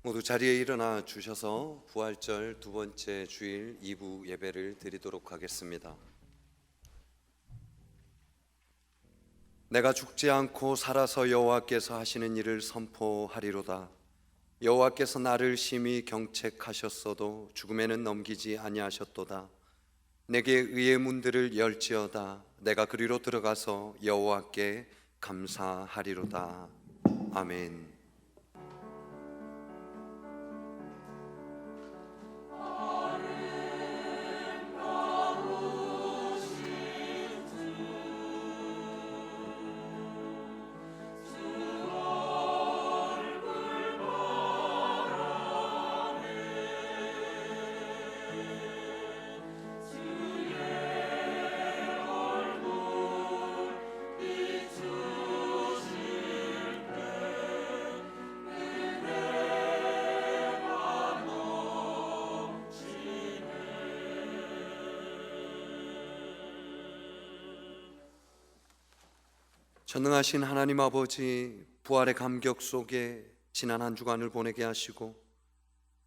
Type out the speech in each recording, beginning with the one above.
모두 자리에 일어나 주셔서 부활절 두 번째 주일 2부 예배를 드리도록 하겠습니다. 내가 죽지 않고 살아서 여호와께서 하시는 일을 선포하리로다. 여호와께서 나를 심히 경책하셨어도 죽음에는 넘기지 아니하셨도다. 내게 의의 문들을 열지어다. 내가 그리로 들어가서 여호와께 감사하리로다. 아멘. 전능하신 하나님 아버지, 부활의 감격 속에 지난 한 주간을 보내게 하시고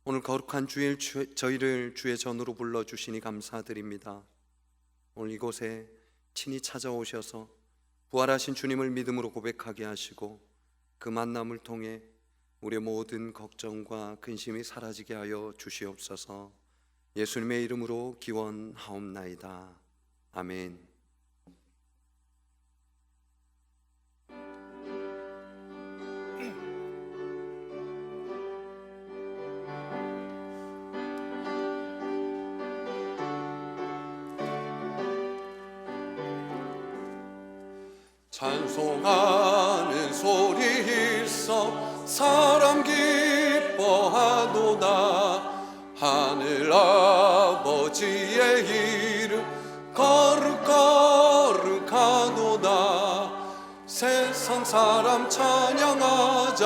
오늘 거룩한 주일 저희를 주의 전으로 불러주시니 감사드립니다. 오늘 이곳에 친히 찾아오셔서 부활하신 주님을 믿음으로 고백하게 하시고 그 만남을 통해 우리의 모든 걱정과 근심이 사라지게 하여 주시옵소서. 예수님의 이름으로 기원하옵나이다. 아멘. 찬송하는 소리 있어 사람 기뻐하도다. 하늘 아버지의 이름 거룩거룩하도다. 세상 사람 찬양하자.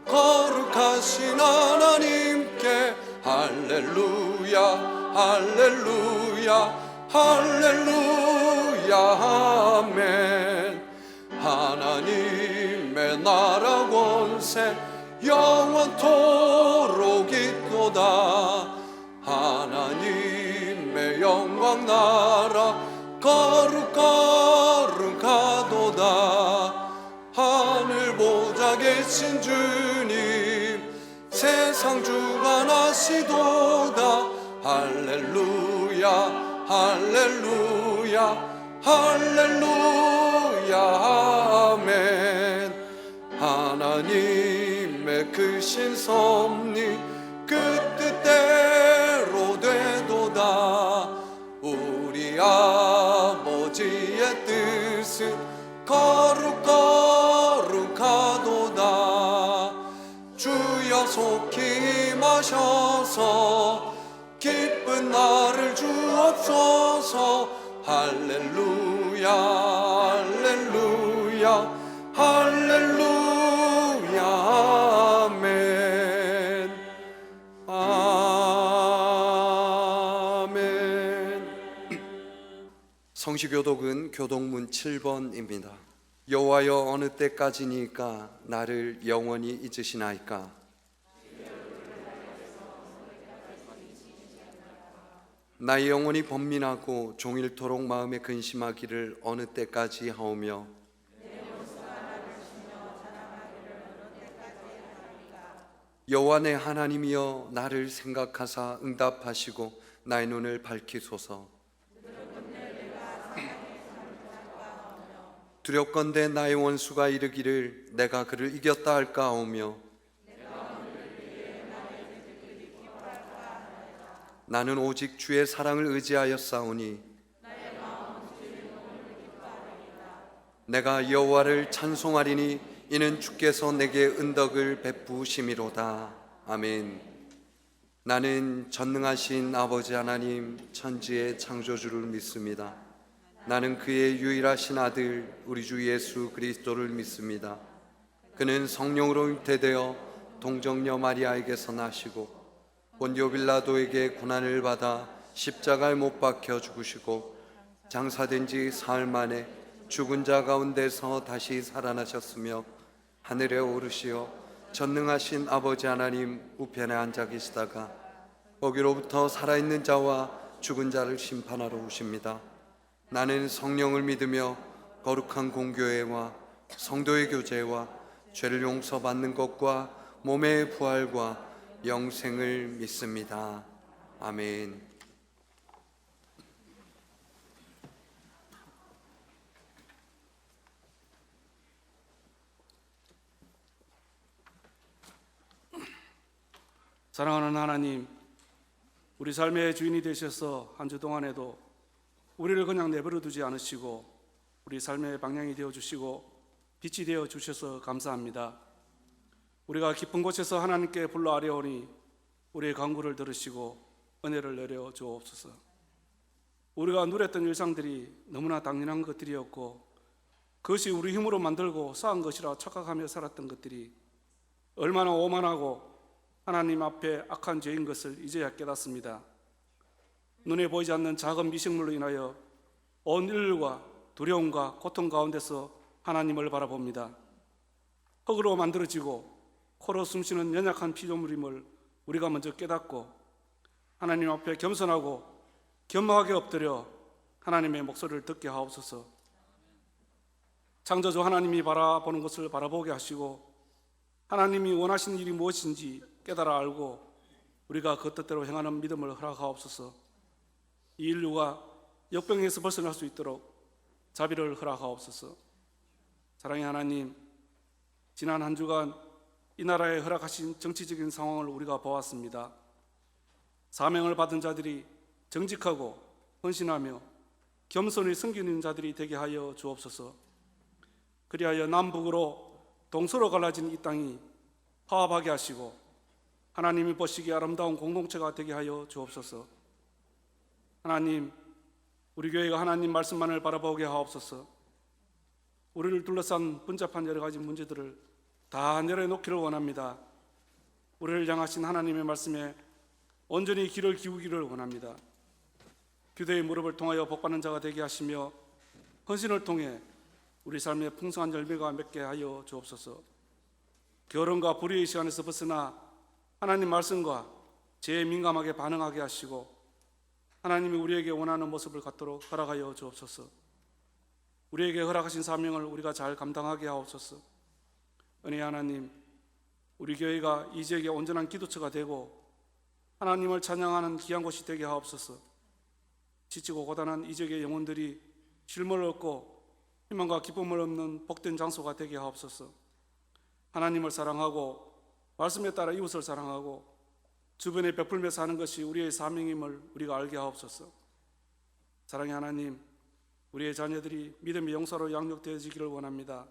거룩하신 하나님께 할렐루야 할렐루야 할렐루야 아멘. 하나님의 나라 권세 영원토록 있도다. 하나님의 영광 나라 거룩거룩하도다. 하늘 보좌 계신 주님 세상 주관하시도다. 할렐루야 할렐루야 할렐루야 아멘. 하나님의 크신 섭리 그 뜻대로 되도다. 우리 아버지의 뜻은 거룩거룩하도다. 주여 속히 임하셔서 기쁜 날을 주옵소서. 할렐루야 할렐루야 할렐루야 아멘 아멘. 성시교독은 교독문 7번입니다. 여호와여 어느 때까지니까 나를 영원히 잊으시나이까. 나의 영혼이 번민하고 종일토록 마음에 근심하기를 어느 때까지 하오며 여호와 내 하나님이여 나를 생각하사 응답하시고 나의 눈을 밝히소서. 두렵건대 나의 원수가 이르기를 내가 그를 이겼다 할까 하오며 나는 오직 주의 사랑을 의지하여 싸우니 내가 여호와를 찬송하리니 이는 주께서 내게 은덕을 베푸심이로다. 아멘. 나는 전능하신 아버지 하나님 천지의 창조주를 믿습니다. 나는 그의 유일하신 아들 우리 주 예수 그리스도를 믿습니다. 그는 성령으로 잉태되어 동정녀 마리아에게서 나시고 본디오 빌라도에게 고난을 받아 십자가에 못 박혀 죽으시고 장사된 지 사흘 만에 죽은 자 가운데서 다시 살아나셨으며 하늘에 오르시어 전능하신 아버지 하나님 우편에 앉아 계시다가 거기로부터 살아있는 자와 죽은 자를 심판하러 오십니다. 나는 성령을 믿으며 거룩한 공교회와 성도의 교제와 죄를 용서받는 것과 몸의 부활과 영생을 믿습니다. 아멘. 사랑하는 하나님, 우리 삶의 주인이 되셔서 한 주 동안에도 우리를 그냥 내버려 두지 않으시고 우리 삶의 방향이 되어주시고 빛이 되어주셔서 감사합니다. 우리가 깊은 곳에서 하나님께 불러 아뢰오니 우리의 간구를 들으시고 은혜를 내려 주옵소서. 우리가 누렸던 일상들이 너무나 당연한 것들이었고 그것이 우리 힘으로 만들고 쌓은 것이라 착각하며 살았던 것들이 얼마나 오만하고 하나님 앞에 악한 죄인 것을 이제야 깨닫습니다. 눈에 보이지 않는 작은 미식물로 인하여 온 인류가 두려움과 고통 가운데서 하나님을 바라봅니다. 흙으로 만들어지고 코로 숨쉬는 연약한 피조물임을 우리가 먼저 깨닫고 하나님 앞에 겸손하고 겸허하게 엎드려 하나님의 목소리를 듣게 하옵소서. 창조주 하나님이 바라보는 것을 바라보게 하시고 하나님이 원하시는 일이 무엇인지 깨달아 알고 우리가 그 뜻대로 행하는 믿음을 허락하옵소서. 이 인류가 역병에서 벗어날 수 있도록 자비를 허락하옵소서. 사랑의 하나님, 지난 한 주간 이 나라에 허락하신 정치적인 상황을 우리가 보았습니다. 사명을 받은 자들이 정직하고 헌신하며 겸손히 섬기는 자들이 되게 하여 주옵소서. 그리하여 남북으로 동서로 갈라진 이 땅이 화합하게 하시고 하나님이 보시기에 아름다운 공동체가 되게 하여 주옵소서. 하나님, 우리 교회가 하나님 말씀만을 바라보게 하옵소서. 우리를 둘러싼 번잡한 여러 가지 문제들을 다 내려놓기를 원합니다. 우리를 향하신 하나님의 말씀에 온전히 귀를 기울이기를 원합니다. 기도의 무릎을 통하여 복받는 자가 되게 하시며 헌신을 통해 우리 삶의 풍성한 열매가 맺게 하여 주옵소서. 결혼과 불의의 시간에서 벗어나 하나님 말씀과 죄에 민감하게 반응하게 하시고 하나님이 우리에게 원하는 모습을 갖도록 허락하여 주옵소서. 우리에게 허락하신 사명을 우리가 잘 감당하게 하옵소서. 은혜의 하나님, 우리 교회가 이 지역의 온전한 기도처가 되고 하나님을 찬양하는 귀한 곳이 되게 하옵소서. 지치고 고단한 이 지역의 영혼들이 쉼을 얻고 희망과 기쁨을 얻는 복된 장소가 되게 하옵소서. 하나님을 사랑하고 말씀에 따라 이웃을 사랑하고 주변에 베풀며 사는 것이 우리의 사명임을 우리가 알게 하옵소서. 사랑의 하나님, 우리의 자녀들이 믿음의 용사로 양육되어지기를 원합니다.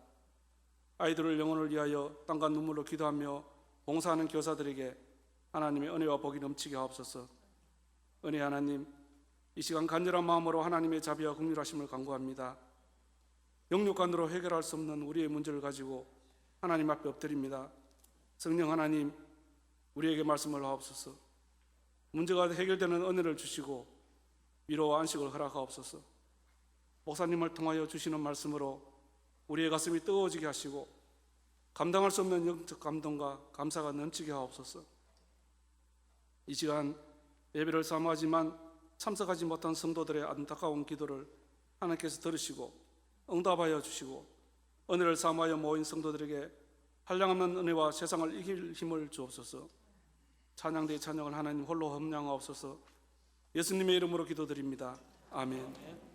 아이들을 영혼을 위하여 땀과 눈물로 기도하며 봉사하는 교사들에게 하나님의 은혜와 복이 넘치게 하옵소서. 은혜 하나님, 이 시간 간절한 마음으로 하나님의 자비와 긍휼하심을 간구합니다. 영육간으로 해결할 수 없는 우리의 문제를 가지고 하나님 앞에 엎드립니다. 성령 하나님, 우리에게 말씀을 하옵소서. 문제가 해결되는 은혜를 주시고 위로와 안식을 허락하옵소서. 목사님을 통하여 주시는 말씀으로 우리의 가슴이 뜨거워지게 하시고 감당할 수 없는 영적 감동과 감사가 넘치게 하옵소서. 이 시간 예배를 사모하지만 참석하지 못한 성도들의 안타까운 기도를 하나님께서 들으시고 응답하여 주시고 은혜를 사모하여 모인 성도들에게 한량없는 은혜와 세상을 이길 힘을 주옵소서. 찬양대의 찬양을 하나님 홀로 험량하옵소서. 예수님의 이름으로 기도드립니다. 아멘.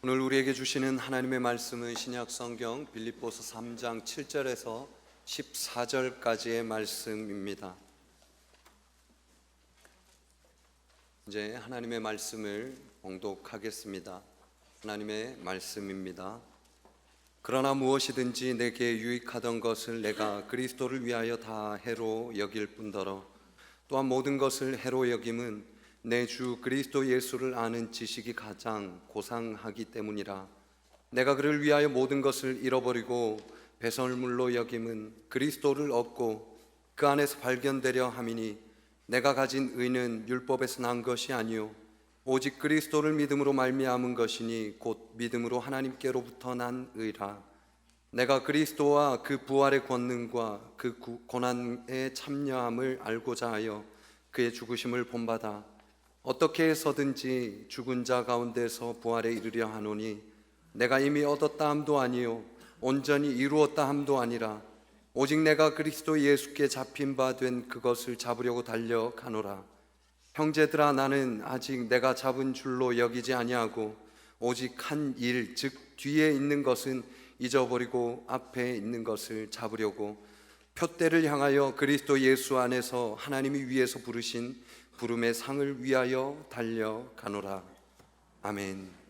오늘 우리에게 주시는 하나님의 말씀은 신약 성경 빌립보서 3장 7절에서 14절까지의 말씀입니다. 이제 하나님의 말씀을 봉독하겠습니다. 하나님의 말씀입니다. 그러나 무엇이든지 내게 유익하던 것을 내가 그리스도를 위하여 다 해로 여길 뿐더러 또한 모든 것을 해로 여김은 내 주 그리스도 예수를 아는 지식이 가장 고상하기 때문이라. 내가 그를 위하여 모든 것을 잃어버리고 배설물로 여김은 그리스도를 얻고 그 안에서 발견되려 함이니 내가 가진 의는 율법에서 난 것이 아니요 오직 그리스도를 믿음으로 말미암은 것이니 곧 믿음으로 하나님께로부터 난 의라. 내가 그리스도와 그 부활의 권능과 그 고난에 참여함을 알고자 하여 그의 죽으심을 본받아 어떻게 해서든지 죽은 자 가운데서 부활에 이르려 하노니 내가 이미 얻었다 함도 아니요 온전히 이루었다 함도 아니라 오직 내가 그리스도 예수께 잡힌 바 된 그것을 잡으려고 달려가노라. 형제들아, 나는 아직 내가 잡은 줄로 여기지 아니하고 오직 한 일, 즉 뒤에 있는 것은 잊어버리고 앞에 있는 것을 잡으려고 표대를 향하여 그리스도 예수 안에서 하나님이 위에서 부르신 부름의 상을 위하여 달려가노라. 아멘.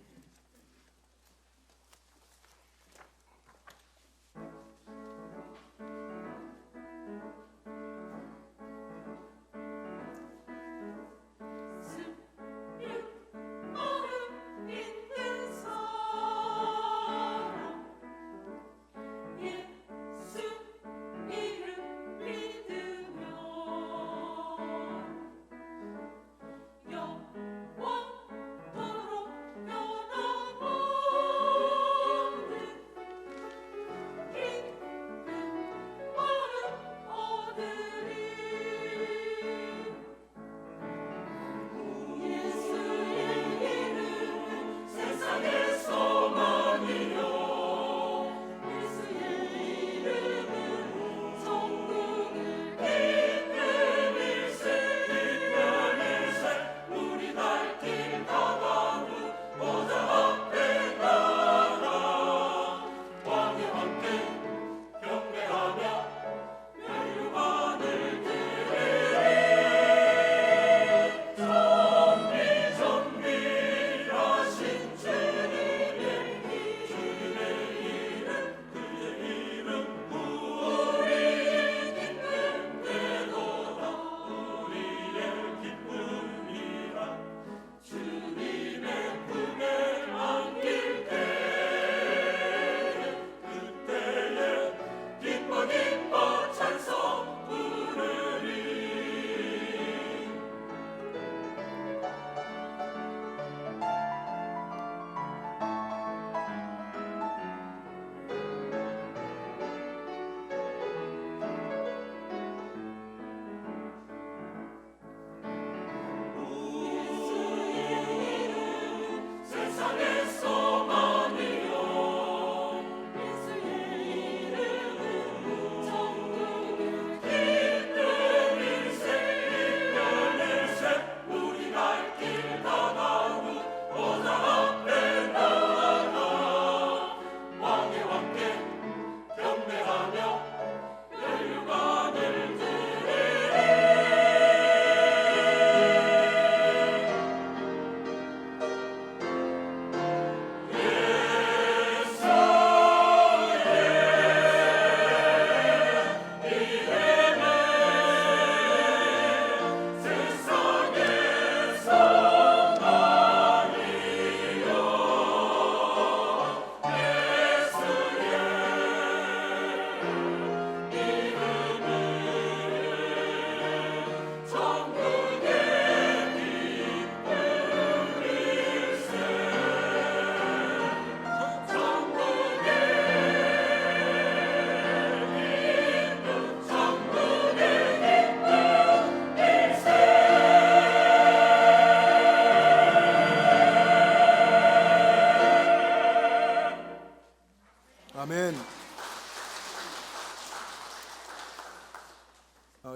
아멘.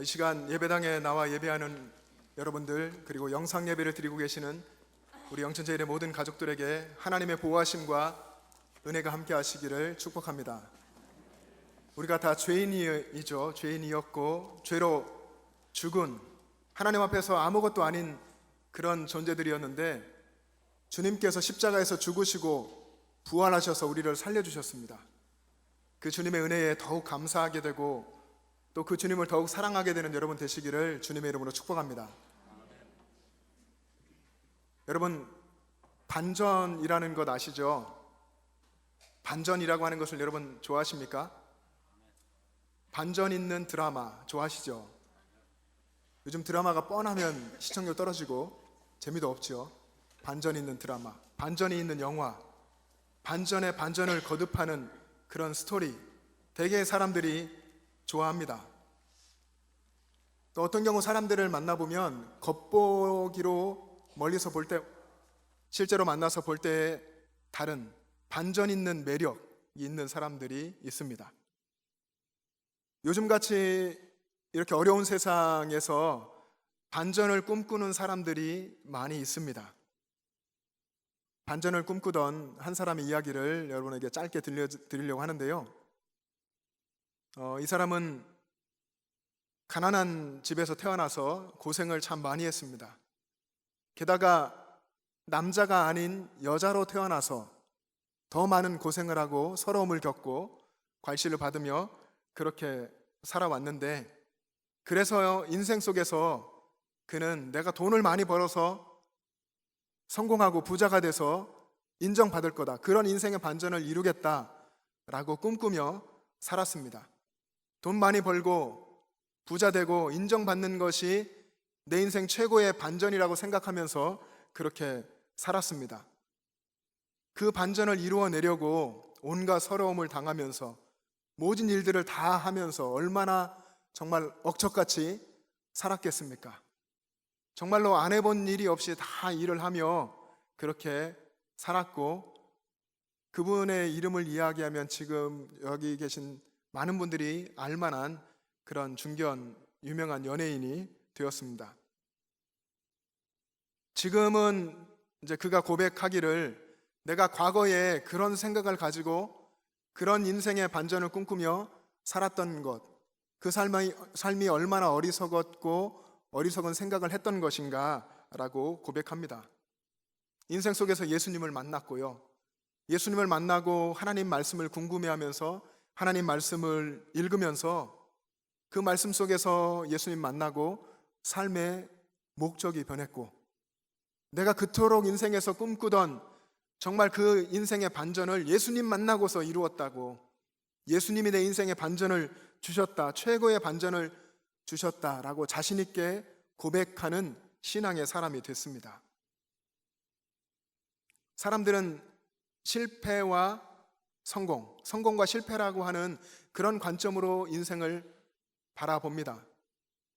이 시간 예배당에 나와 예배하는 여러분들, 그리고 영상 예배를 드리고 계시는 우리 영천제일의 모든 가족들에게 하나님의 보호하심과 은혜가 함께 하시기를 축복합니다. 우리가 다 죄인이죠. 죄인이었고 죄로 죽은 하나님 앞에서 아무것도 아닌 그런 존재들이었는데 주님께서 십자가에서 죽으시고 부활하셔서 우리를 살려주셨습니다. 그 주님의 은혜에 더욱 감사하게 되고 또 그 주님을 더욱 사랑하게 되는 여러분 되시기를 주님의 이름으로 축복합니다. 여러분, 반전이라는 것 아시죠? 반전이라고 하는 것을 여러분 좋아하십니까? 반전 있는 드라마 좋아하시죠? 요즘 드라마가 뻔하면 시청률 떨어지고 재미도 없죠. 반전 있는 드라마, 반전이 있는 영화, 반전에 반전을 거듭하는 그런 스토리, 대개 사람들이 좋아합니다. 또 어떤 경우 사람들을 만나보면 겉보기로 멀리서 볼 때, 실제로 만나서 볼 때의 다른 반전 있는 매력이 있는 사람들이 있습니다. 요즘같이 이렇게 어려운 세상에서 반전을 꿈꾸는 사람들이 많이 있습니다. 반전을 꿈꾸던 한 사람의 이야기를 여러분에게 짧게 들려드리려고 하는데요. 이 사람은 가난한 집에서 태어나서 고생을 참 많이 했습니다. 게다가 남자가 아닌 여자로 태어나서 더 많은 고생을 하고 서러움을 겪고 괄시를 받으며 그렇게 살아왔는데, 그래서 인생 속에서 그는 내가 돈을 많이 벌어서 성공하고 부자가 돼서 인정받을 거다, 그런 인생의 반전을 이루겠다라고 꿈꾸며 살았습니다. 돈 많이 벌고 부자 되고 인정받는 것이 내 인생 최고의 반전이라고 생각하면서 그렇게 살았습니다. 그 반전을 이루어내려고 온갖 서러움을 당하면서 모든 일들을 다 하면서 얼마나 정말 억척같이 살았겠습니까? 정말로 안 해본 일이 없이 다 일을 하며 그렇게 살았고, 그분의 이름을 이야기하면 지금 여기 계신 많은 분들이 알만한 그런 중견 유명한 연예인이 되었습니다. 지금은 이제 그가 고백하기를, 내가 과거에 그런 생각을 가지고 그런 인생의 반전을 꿈꾸며 살았던 것, 그 삶이 얼마나 어리석었고 어리석은 생각을 했던 것인가 라고 고백합니다. 인생 속에서 예수님을 만났고요, 예수님을 만나고 하나님 말씀을 궁금해하면서 하나님 말씀을 읽으면서 그 말씀 속에서 예수님 만나고 삶의 목적이 변했고, 내가 그토록 인생에서 꿈꾸던 정말 그 인생의 반전을 예수님 만나고서 이루었다고, 예수님이 내 인생의 반전을 주셨다, 최고의 반전을 주셨다라고 자신 있게 고백하는 신앙의 사람이 됐습니다. 사람들은 실패와 성공과 실패라고 하는 그런 관점으로 인생을 바라봅니다.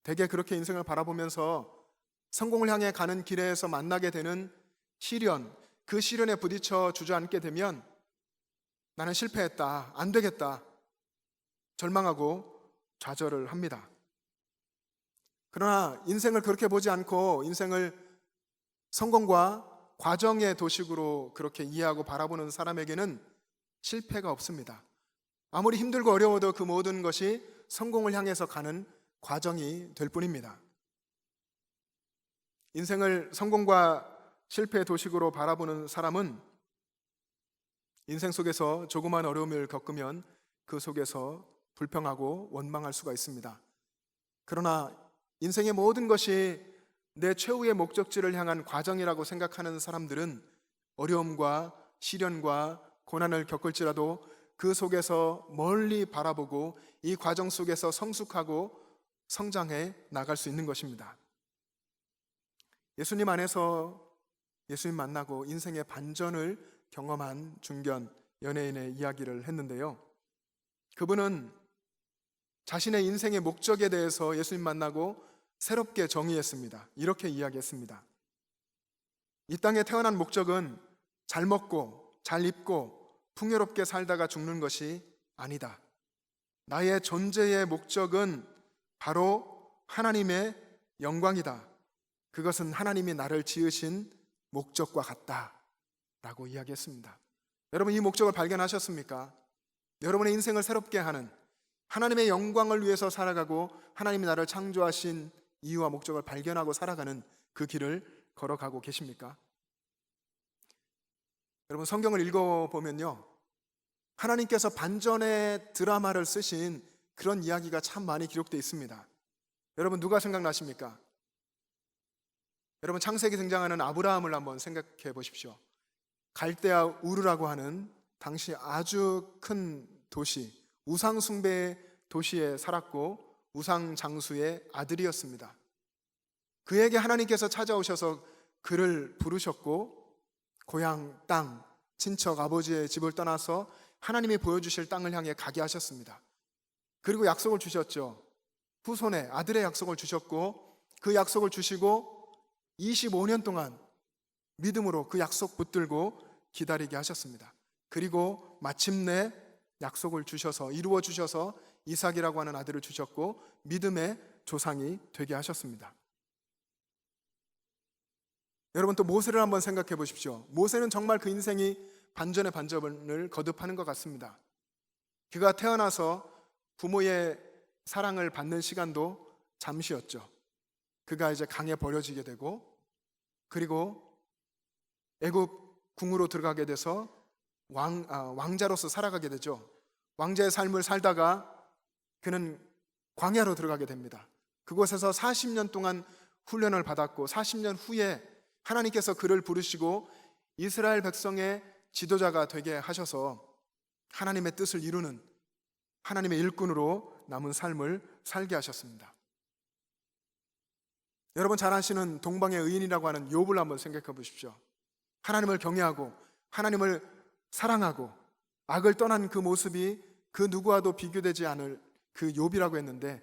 대개 그렇게 인생을 바라보면서 성공을 향해 가는 길에서 만나게 되는 시련, 그 시련에 부딪혀 주저앉게 되면 나는 실패했다, 안 되겠다, 절망하고 좌절을 합니다. 그러나 인생을 그렇게 보지 않고 인생을 성공과 과정의 도식으로 그렇게 이해하고 바라보는 사람에게는 실패가 없습니다. 아무리 힘들고 어려워도 그 모든 것이 성공을 향해서 가는 과정이 될 뿐입니다. 인생을 성공과 실패의 도식으로 바라보는 사람은 인생 속에서 조그만 어려움을 겪으면 그 속에서 불평하고 원망할 수가 있습니다. 그러나 인생의 모든 것이 내 최후의 목적지를 향한 과정이라고 생각하는 사람들은 어려움과 시련과 고난을 겪을지라도 그 속에서 멀리 바라보고 이 과정 속에서 성숙하고 성장해 나갈 수 있는 것입니다. 예수님 안에서 예수님 만나고 인생의 반전을 경험한 중견 연예인의 이야기를 했는데요, 그분은 자신의 인생의 목적에 대해서 예수님 만나고 새롭게 정의했습니다. 이렇게 이야기했습니다. 이 땅에 태어난 목적은 잘 먹고 잘 입고 풍요롭게 살다가 죽는 것이 아니다. 나의 존재의 목적은 바로 하나님의 영광이다. 그것은 하나님이 나를 지으신 목적과 같다 라고 이야기했습니다. 여러분, 이 목적을 발견하셨습니까? 여러분의 인생을 새롭게 하는, 하나님의 영광을 위해서 살아가고 하나님이 나를 창조하신 이유와 목적을 발견하고 살아가는 그 길을 걸어가고 계십니까? 여러분 성경을 읽어보면요, 하나님께서 반전의 드라마를 쓰신 그런 이야기가 참 많이 기록되어 있습니다. 여러분 누가 생각나십니까? 여러분 창세기 등장하는 아브라함을 한번 생각해 보십시오. 갈대아 우르라고 하는 당시 아주 큰 도시, 우상 숭배의 도시에 살았고 우상 장수의 아들이었습니다. 그에게 하나님께서 찾아오셔서 그를 부르셨고 고향 땅, 친척 아버지의 집을 떠나서 하나님이 보여주실 땅을 향해 가게 하셨습니다. 그리고 약속을 주셨죠. 후손의 아들의 약속을 주셨고 그 약속을 주시고 25년 동안 믿음으로 그 약속 붙들고 기다리게 하셨습니다. 그리고 마침내 약속을 주셔서 이루어 주셔서 이삭이라고 하는 아들을 주셨고 믿음의 조상이 되게 하셨습니다. 여러분 또 모세를 한번 생각해 보십시오. 모세는 정말 그 인생이 반전의 반전을 거듭하는 것 같습니다. 그가 태어나서 부모의 사랑을 받는 시간도 잠시였죠. 그가 이제 강에 버려지게 되고 그리고 애굽 궁으로 들어가게 돼서 왕자로서 살아가게 되죠. 왕자의 삶을 살다가 그는 광야로 들어가게 됩니다. 그곳에서 40년 동안 훈련을 받았고 40년 후에 하나님께서 그를 부르시고 이스라엘 백성의 지도자가 되게 하셔서 하나님의 뜻을 이루는 하나님의 일꾼으로 남은 삶을 살게 하셨습니다. 여러분 잘 아시는 동방의 의인이라고 하는 욥을 한번 생각해 보십시오. 하나님을 경외하고 하나님을 사랑하고 악을 떠난 그 모습이 그 누구와도 비교되지 않을 그 욥이라고 했는데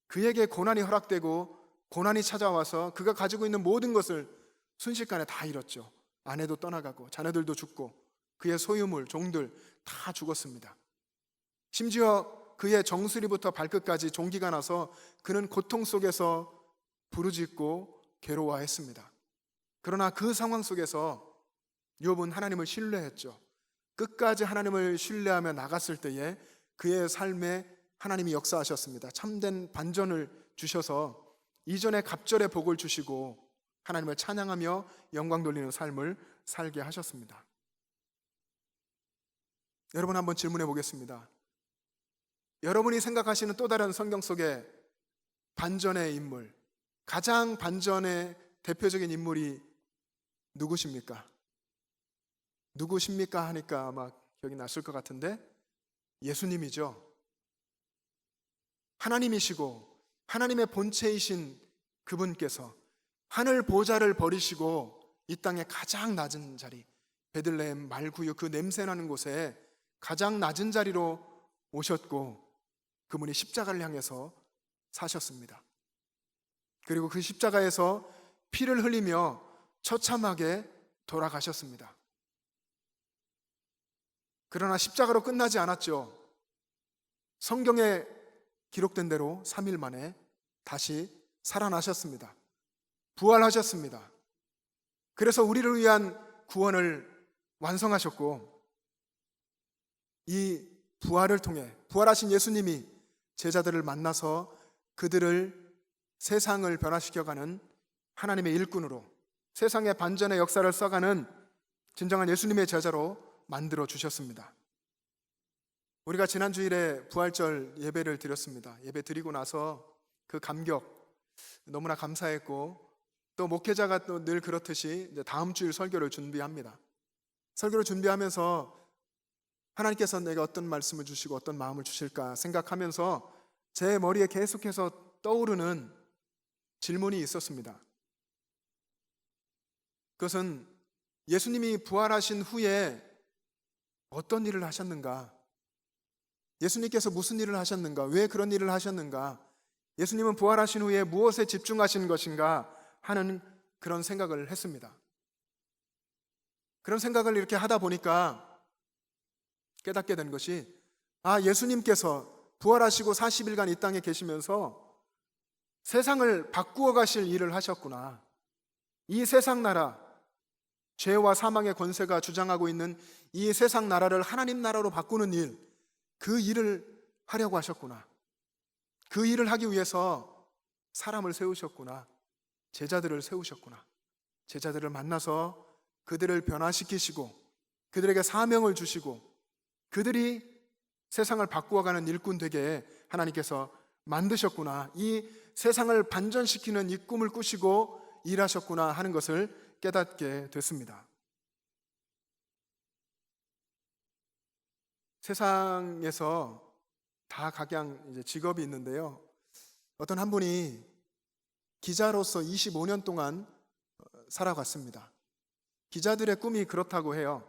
그에게 고난이 허락되고 고난이 찾아와서 그가 가지고 있는 모든 것을 순식간에 다 잃었죠. 아내도 떠나가고 자녀들도 죽고 그의 소유물, 종들 다 죽었습니다. 심지어 그의 정수리부터 발끝까지 종기가 나서 그는 고통 속에서 부르짖고 괴로워했습니다. 그러나 그 상황 속에서 욥은 하나님을 신뢰했죠. 끝까지 하나님을 신뢰하며 나갔을 때에 그의 삶에 하나님이 역사하셨습니다. 참된 반전을 주셔서 이전의 갑절의 복을 주시고 하나님을 찬양하며 영광 돌리는 삶을 살게 하셨습니다. 여러분 한번 질문해 보겠습니다. 여러분이 생각하시는 또 다른 성경 속의 반전의 인물, 가장 반전의 대표적인 인물이 누구십니까? 누구십니까 하니까 아마 기억이 나실 것 같은데 예수님이죠. 하나님이시고 하나님의 본체이신 그분께서 하늘 보좌를 버리시고 이 땅의 가장 낮은 자리, 베들레헴 말구유 그 냄새나는 곳에 가장 낮은 자리로 오셨고 그분이 십자가를 향해서 사셨습니다. 그리고 그 십자가에서 피를 흘리며 처참하게 돌아가셨습니다. 그러나 십자가로 끝나지 않았죠. 성경에 기록된 대로 3일 만에 다시 살아나셨습니다. 부활하셨습니다. 그래서 우리를 위한 구원을 완성하셨고 이 부활을 통해 부활하신 예수님이 제자들을 만나서 그들을 세상을 변화시켜가는 하나님의 일꾼으로 세상의 반전의 역사를 써가는 진정한 예수님의 제자로 만들어 주셨습니다. 우리가 지난 주일에 부활절 예배를 드렸습니다. 예배 드리고 나서 그 감격 너무나 감사했고 또 목회자가 또 늘 그렇듯이 이제 다음 주일 설교를 준비합니다. 설교를 준비하면서 하나님께서 내게 어떤 말씀을 주시고 어떤 마음을 주실까 생각하면서 제 머리에 계속해서 떠오르는 질문이 있었습니다. 그것은 예수님이 부활하신 후에 어떤 일을 하셨는가? 예수님께서 무슨 일을 하셨는가? 왜 그런 일을 하셨는가? 예수님은 부활하신 후에 무엇에 집중하신 것인가? 하는 그런 생각을 했습니다. 그런 생각을 이렇게 하다 보니까 깨닫게 된 것이 예수님께서 부활하시고 40일간 이 땅에 계시면서 세상을 바꾸어 가실 일을 하셨구나. 이 세상 나라, 죄와 사망의 권세가 주장하고 있는 이 세상 나라를 하나님 나라로 바꾸는 일, 그 일을 하려고 하셨구나. 그 일을 하기 위해서 사람을 세우셨구나. 제자들을 세우셨구나. 제자들을 만나서 그들을 변화시키시고 그들에게 사명을 주시고 그들이 세상을 바꾸어가는 일꾼 되게 하나님께서 만드셨구나, 이 세상을 반전시키는 이 꿈을 꾸시고 일하셨구나 하는 것을 깨닫게 됐습니다. 세상에서 다 각양 이제 직업이 있는데요, 어떤 한 분이 기자로서 25년 동안 살아갔습니다. 기자들의 꿈이 그렇다고 해요.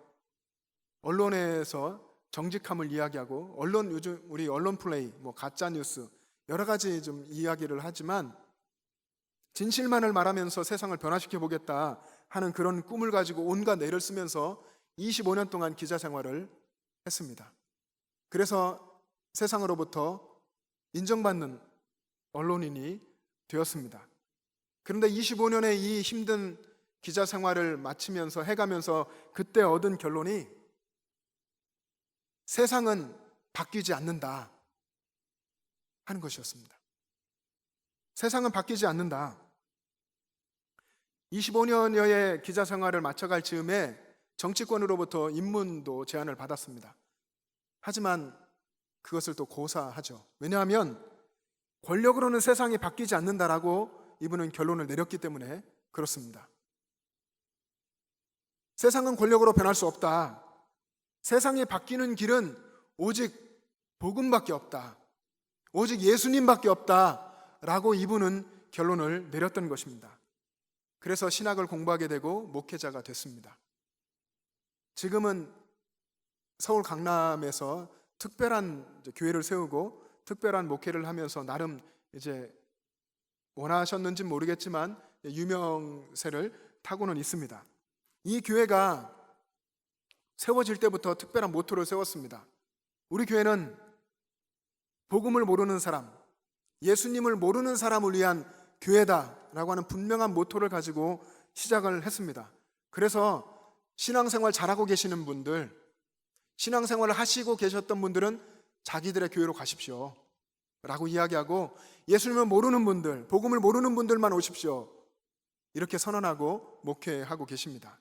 언론에서 정직함을 이야기하고, 요즘 우리 언론 플레이, 가짜 뉴스 여러 가지 좀 이야기를 하지만 진실만을 말하면서 세상을 변화시켜 보겠다 하는 그런 꿈을 가지고 온갖 애를 쓰면서 25년 동안 기자 생활을 했습니다. 그래서 세상으로부터 인정받는 언론인이 되었습니다. 그런데 25년의 이 힘든 기자 생활을 마치면서 해가면서 그때 얻은 결론이 세상은 바뀌지 않는다 하는 것이었습니다. 세상은 바뀌지 않는다. 25년여의 기자 생활을 마쳐갈 즈음에 정치권으로부터 입문도 제안을 받았습니다. 하지만 그것을 또 고사하죠. 왜냐하면 권력으로는 세상이 바뀌지 않는다라고 이분은 결론을 내렸기 때문에 그렇습니다. 세상은 권력으로 변할 수 없다. 세상이 바뀌는 길은 오직 복음밖에 없다. 오직 예수님밖에 없다라고 이분은 결론을 내렸던 것입니다. 그래서 신학을 공부하게 되고 목회자가 됐습니다. 지금은 서울 강남에서 특별한 교회를 세우고 특별한 목회를 하면서 나름 이제 원하셨는지는 모르겠지만 유명세를 타고는 있습니다. 이 교회가 세워질 때부터 특별한 모토를 세웠습니다. 우리 교회는 복음을 모르는 사람, 예수님을 모르는 사람을 위한 교회다라고 하는 분명한 모토를 가지고 시작을 했습니다. 그래서 신앙생활 잘하고 계시는 분들, 신앙생활을 하시고 계셨던 분들은 자기들의 교회로 가십시오 라고 이야기하고, 예수님을 모르는 분들, 복음을 모르는 분들만 오십시오 이렇게 선언하고 목회하고 계십니다.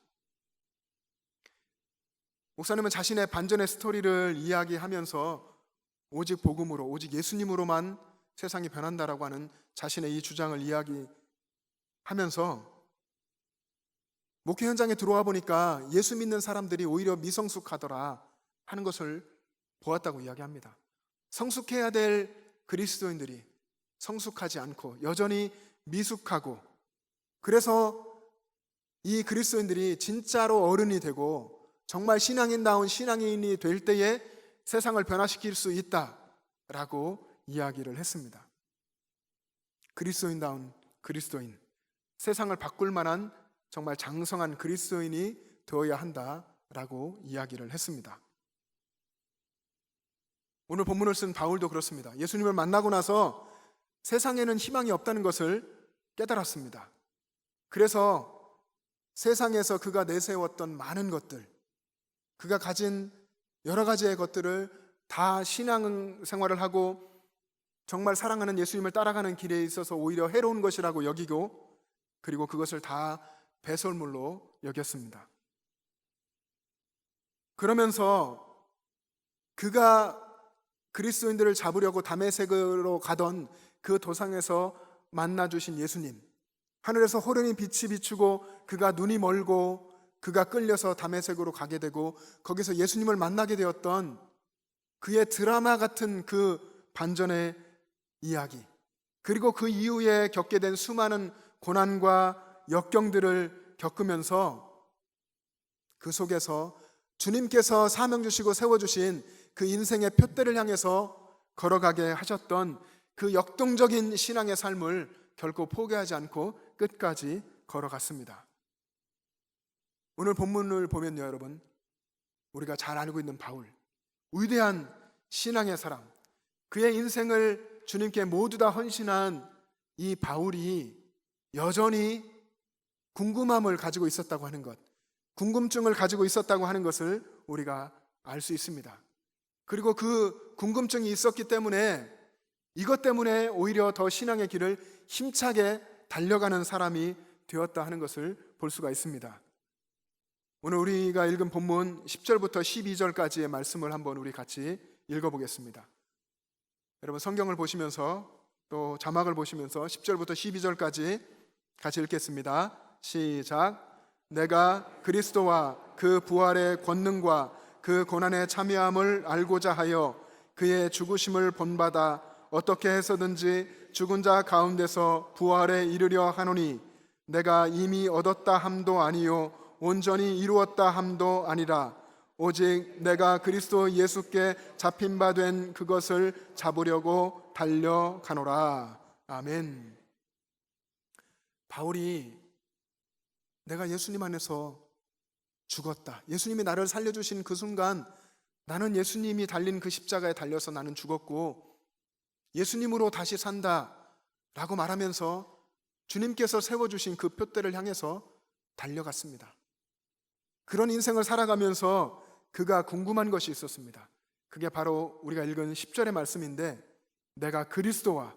목사님은 자신의 반전의 스토리를 이야기하면서 오직 복음으로, 오직 예수님으로만 세상이 변한다라고 하는 자신의 이 주장을 이야기하면서 목회 현장에 들어와 보니까 예수 믿는 사람들이 오히려 미성숙하더라 하는 것을 보았다고 이야기합니다. 성숙해야 될 그리스도인들이 성숙하지 않고 여전히 미숙하고, 그래서 이 그리스도인들이 진짜로 어른이 되고 정말 신앙인다운 신앙인이 될 때에 세상을 변화시킬 수 있다라고 이야기를 했습니다. 그리스도인다운 그리스도인, 세상을 바꿀 만한 정말 장성한 그리스도인이 되어야 한다라고 이야기를 했습니다. 오늘 본문을 쓴 바울도 그렇습니다. 예수님을 만나고 나서 세상에는 희망이 없다는 것을 깨달았습니다. 그래서 세상에서 그가 내세웠던 많은 것들, 그가 가진 여러 가지의 것들을 다 신앙생활을 하고 정말 사랑하는 예수님을 따라가는 길에 있어서 오히려 해로운 것이라고 여기고, 그리고 그것을 다 배설물로 여겼습니다. 그러면서 그가 그리스도인들을 잡으려고 다메섹으로 가던 그 도상에서 만나주신 예수님, 하늘에서 호련히 빛이 비추고 그가 눈이 멀고 그가 끌려서 다메섹으로 가게 되고 거기서 예수님을 만나게 되었던 그의 드라마 같은 그 반전의 이야기, 그리고 그 이후에 겪게 된 수많은 고난과 역경들을 겪으면서 그 속에서 주님께서 사명 주시고 세워주신 그 인생의 표대를 향해서 걸어가게 하셨던 그 역동적인 신앙의 삶을 결코 포기하지 않고 끝까지 걸어갔습니다. 오늘 본문을 보면요, 여러분, 우리가 잘 알고 있는 바울, 위대한 신앙의 사람, 그의 인생을 주님께 모두 다 헌신한 이 바울이 여전히 궁금함을 가지고 있었다고 하는 것, 궁금증을 가지고 있었다고 하는 것을 우리가 알 수 있습니다. 그리고 그 궁금증이 있었기 때문에 이것 때문에 오히려 더 신앙의 길을 힘차게 달려가는 사람이 되었다 하는 것을 볼 수가 있습니다. 오늘 우리가 읽은 본문 10절부터 12절까지의 말씀을 한번 우리 같이 읽어보겠습니다. 여러분 성경을 보시면서 또 자막을 보시면서 10절부터 12절까지 같이 읽겠습니다. 시작. 내가 그리스도와 그 부활의 권능과 그 고난의 참여함을 알고자 하여 그의 죽으심을 본받아 어떻게 해서든지 죽은 자 가운데서 부활에 이르려 하노니 내가 이미 얻었다 함도 아니요 온전히 이루었다 함도 아니라 오직 내가 그리스도 예수께 잡힌 바 된 그것을 잡으려고 달려가노라. 아멘. 바울이 내가 예수님 안에서 죽었다, 예수님이 나를 살려주신 그 순간 나는 예수님이 달린 그 십자가에 달려서 나는 죽었고 예수님으로 다시 산다 라고 말하면서 주님께서 세워주신 그 표대를 향해서 달려갔습니다. 그런 인생을 살아가면서 그가 궁금한 것이 있었습니다. 그게 바로 우리가 읽은 10절의 말씀인데 내가 그리스도와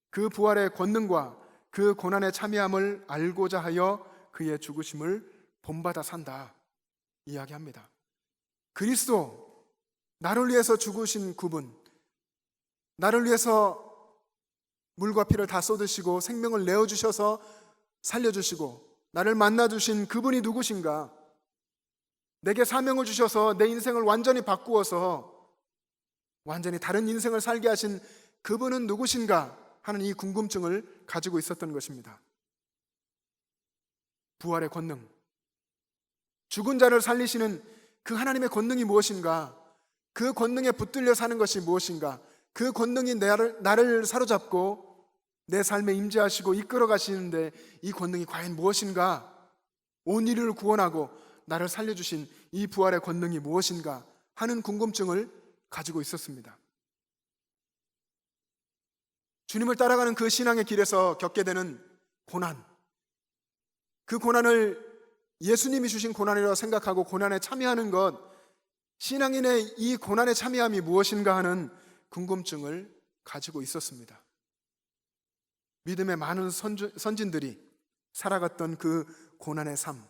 그 부활의 권능과 그 고난의 참여함을 알고자 하여 그의 죽으심을 본받아 산다 이야기합니다. 그리스도, 나를 위해서 죽으신 그분, 나를 위해서 물과 피를 다 쏟으시고 생명을 내어주셔서 살려주시고 나를 만나주신 그분이 누구신가? 내게 사명을 주셔서 내 인생을 완전히 바꾸어서 완전히 다른 인생을 살게 하신 그분은 누구신가 하는 이 궁금증을 가지고 있었던 것입니다. 부활의 권능, 죽은 자를 살리시는 그 하나님의 권능이 무엇인가? 그 권능에 붙들려 사는 것이 무엇인가? 그 권능이 나를 사로잡고 내 삶에 임재하시고 이끌어 가시는데 이 권능이 과연 무엇인가? 온 인류를 구원하고 나를 살려주신 이 부활의 권능이 무엇인가 하는 궁금증을 가지고 있었습니다. 주님을 따라가는 그 신앙의 길에서 겪게 되는 고난, 그 고난을 예수님이 주신 고난이라고 생각하고 고난에 참여하는 것, 신앙인의 이 고난에 참여함이 무엇인가 하는 궁금증을 가지고 있었습니다. 믿음의 많은 선진들이 살아갔던 그 고난의 삶,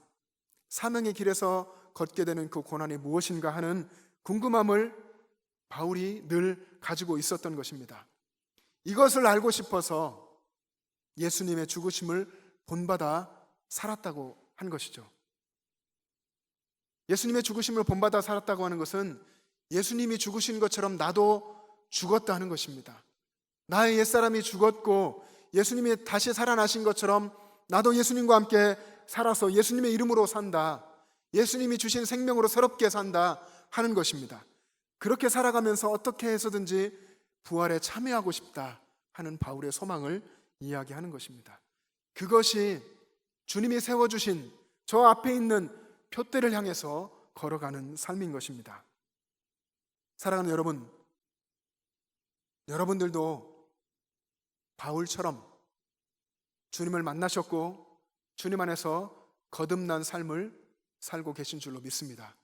사명의 길에서 걷게 되는 그 고난이 무엇인가 하는 궁금함을 바울이 늘 가지고 있었던 것입니다. 이것을 알고 싶어서 예수님의 죽으심을 본받아 살았다고 한 것이죠. 예수님의 죽으심을 본받아 살았다고 하는 것은 예수님이 죽으신 것처럼 나도 죽었다 하는 것입니다. 나의 옛사람이 죽었고 예수님이 다시 살아나신 것처럼 나도 예수님과 함께 살아서 예수님의 이름으로 산다, 예수님이 주신 생명으로 새롭게 산다 하는 것입니다. 그렇게 살아가면서 어떻게 해서든지 부활에 참여하고 싶다 하는 바울의 소망을 이야기하는 것입니다. 그것이 주님이 세워주신 저 앞에 있는 표대를 향해서 걸어가는 삶인 것입니다. 사랑하는 여러분, 여러분들도 바울처럼 주님을 만나셨고 주님 안에서 거듭난 삶을 살고 계신 줄로 믿습니다.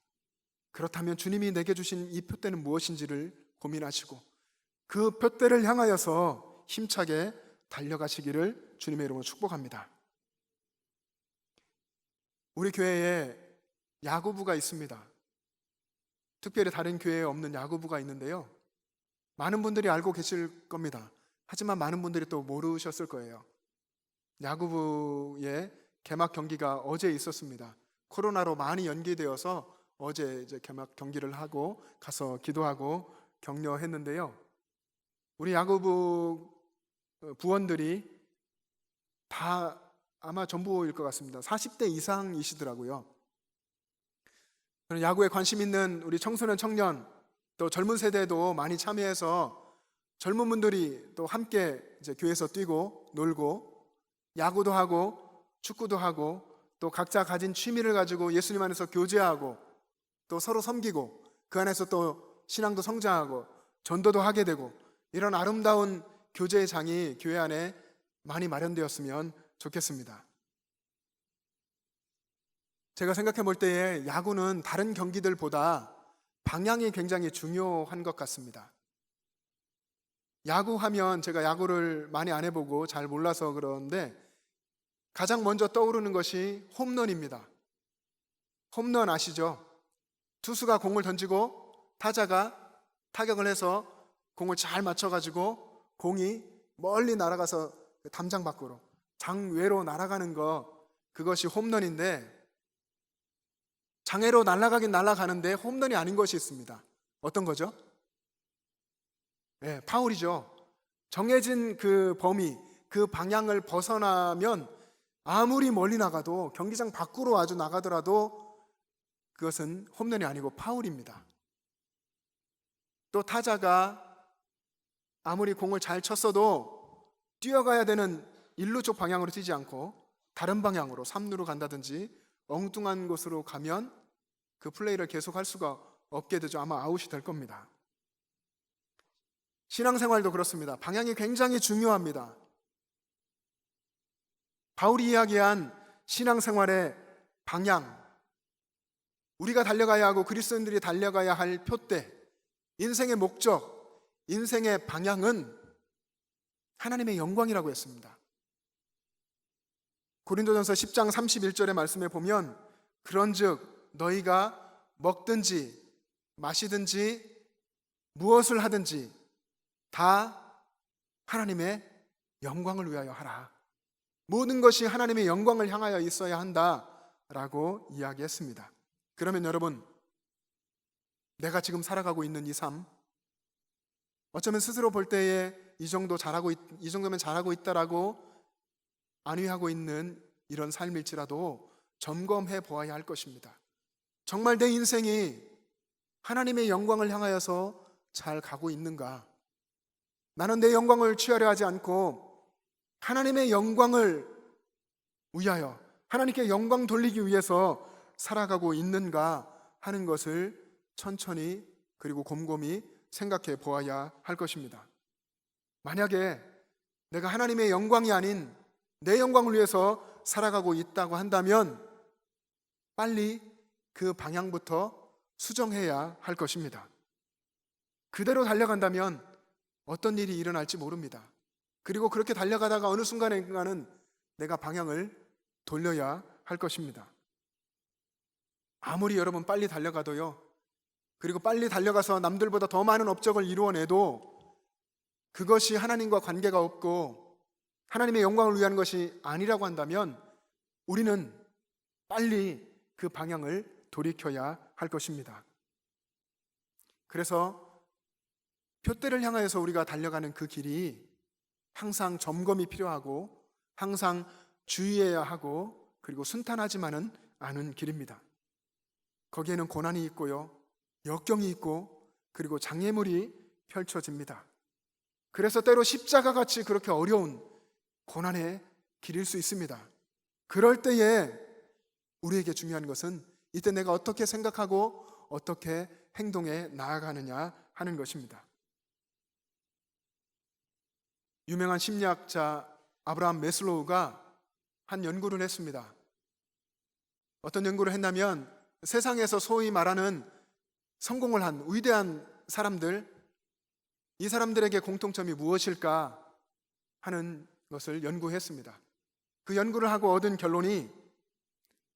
그렇다면 주님이 내게 주신 이 표대는 무엇인지를 고민하시고 그 표대를 향하여서 힘차게 달려가시기를 주님의 이름으로 축복합니다. 우리 교회에 야구부가 있습니다. 특별히 다른 교회에 없는 야구부가 있는데요, 많은 분들이 알고 계실 겁니다. 하지만 많은 분들이 또 모르셨을 거예요. 야구부의 개막 경기가 어제 있었습니다. 코로나로 많이 연기되어서 어제 이제 개막 경기를 하고 가서 기도하고 격려했는데요, 우리 야구부 부원들이 다 아마 전부일 것 같습니다. 40대 이상이시더라고요. 야구에 관심 있는 우리 청소년, 청년, 또 젊은 세대도 많이 참여해서 젊은 분들이 또 함께 이제 교회에서 뛰고 놀고 야구도 하고 축구도 하고 또 각자 가진 취미를 가지고 예수님 안에서 교제하고 또 서로 섬기고 그 안에서 또 신앙도 성장하고 전도도 하게 되고 이런 아름다운 교제의 장이 교회 안에 많이 마련되었으면 좋겠습니다. 제가 생각해 볼 때에 야구는 다른 경기들보다 방향이 굉장히 중요한 것 같습니다. 야구하면 제가 야구를 많이 안 해보고 잘 몰라서 그러는데 가장 먼저 떠오르는 것이 홈런입니다. 홈런 아시죠? 투수가 공을 던지고 타자가 타격을 해서 공을 잘 맞춰가지고 공이 멀리 날아가서 담장 밖으로, 장외로 날아가는 거, 그것이 홈런인데, 장외로 날아가긴 날아가는데 홈런이 아닌 것이 있습니다. 어떤 거죠? 네, 파울이죠. 정해진 그 범위, 그 방향을 벗어나면 아무리 멀리 나가도, 경기장 밖으로 아주 나가더라도 그것은 홈런이 아니고 파울입니다. 또 타자가 아무리 공을 잘 쳤어도 뛰어가야 되는 1루 쪽 방향으로 뛰지 않고 다른 방향으로 3루로 간다든지 엉뚱한 곳으로 가면 그 플레이를 계속할 수가 없게 되죠. 아마 아웃이 될 겁니다. 신앙생활도 그렇습니다. 방향이 굉장히 중요합니다. 바울이 이야기한 신앙생활의 방향, 우리가 달려가야 하고 그리스도인들이 달려가야 할 표대, 인생의 목적, 인생의 방향은 하나님의 영광이라고 했습니다. 고린도전서 10장 31절의 말씀에 보면 그런즉 너희가 먹든지 마시든지 무엇을 하든지 다 하나님의 영광을 위하여 하라. 모든 것이 하나님의 영광을 향하여 있어야 한다라고 이야기했습니다. 그러면 여러분, 내가 지금 살아가고 있는 이 삶, 어쩌면 스스로 볼 때에 이 정도면 잘하고 있다라고 안위하고 있는 이런 삶일지라도 점검해 보아야 할 것입니다. 정말 내 인생이 하나님의 영광을 향하여서 잘 가고 있는가? 나는 내 영광을 취하려 하지 않고 하나님의 영광을 위하여, 하나님께 영광 돌리기 위해서 살아가고 있는가 하는 것을 천천히 그리고 곰곰이 생각해 보아야 할 것입니다. 만약에 내가 하나님의 영광이 아닌 내 영광을 위해서 살아가고 있다고 한다면 빨리 그 방향부터 수정해야 할 것입니다. 그대로 달려간다면 어떤 일이 일어날지 모릅니다. 그리고 그렇게 달려가다가 어느 순간에는 내가 방향을 돌려야 할 것입니다. 아무리 여러분 빨리 달려가도요, 그리고 빨리 달려가서 남들보다 더 많은 업적을 이루어내도 그것이 하나님과 관계가 없고 하나님의 영광을 위한 것이 아니라고 한다면 우리는 빨리 그 방향을 돌이켜야 할 것입니다. 그래서 표대를 향하여서 우리가 달려가는 그 길이 항상 점검이 필요하고 항상 주의해야 하고 그리고 순탄하지만은 않은 길입니다. 거기에는 고난이 있고요, 역경이 있고 그리고 장애물이 펼쳐집니다. 그래서 때로 십자가 같이 그렇게 어려운 고난의 길일 수 있습니다. 그럴 때에 우리에게 중요한 것은 이때 내가 어떻게 생각하고 어떻게 행동해 나아가느냐 하는 것입니다. 유명한 심리학자 아브라함 매슬로우가 한 연구를 했습니다. 어떤 연구를 했냐면 세상에서 소위 말하는 성공을 한 위대한 사람들, 이 사람들에게 공통점이 무엇일까 하는 것을 연구했습니다. 그 연구를 하고 얻은 결론이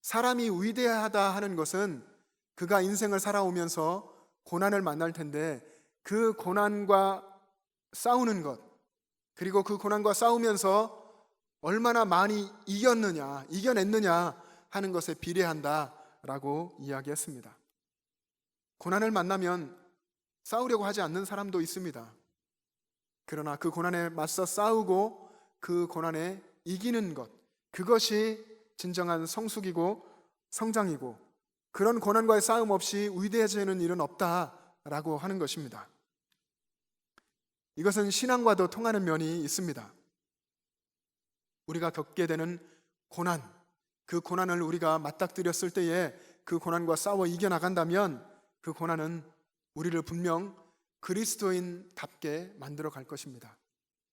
사람이 위대하다 하는 것은 그가 인생을 살아오면서 고난을 만날 텐데 그 고난과 싸우는 것, 그리고 그 고난과 싸우면서 얼마나 많이 이겨냈느냐 하는 것에 비례한다라고 이야기했습니다. 고난을 만나면 싸우려고 하지 않는 사람도 있습니다. 그러나 그 고난에 맞서 싸우고 그 고난에 이기는 것, 그것이 진정한 성숙이고 성장이고 그런 고난과의 싸움 없이 위대해지는 일은 없다라고 하는 것입니다. 이것은 신앙과도 통하는 면이 있습니다. 우리가 겪게 되는 고난, 그 고난을 우리가 맞닥뜨렸을 때에 그 고난과 싸워 이겨나간다면 그 고난은 우리를 분명 그리스도인답게 만들어 갈 것입니다.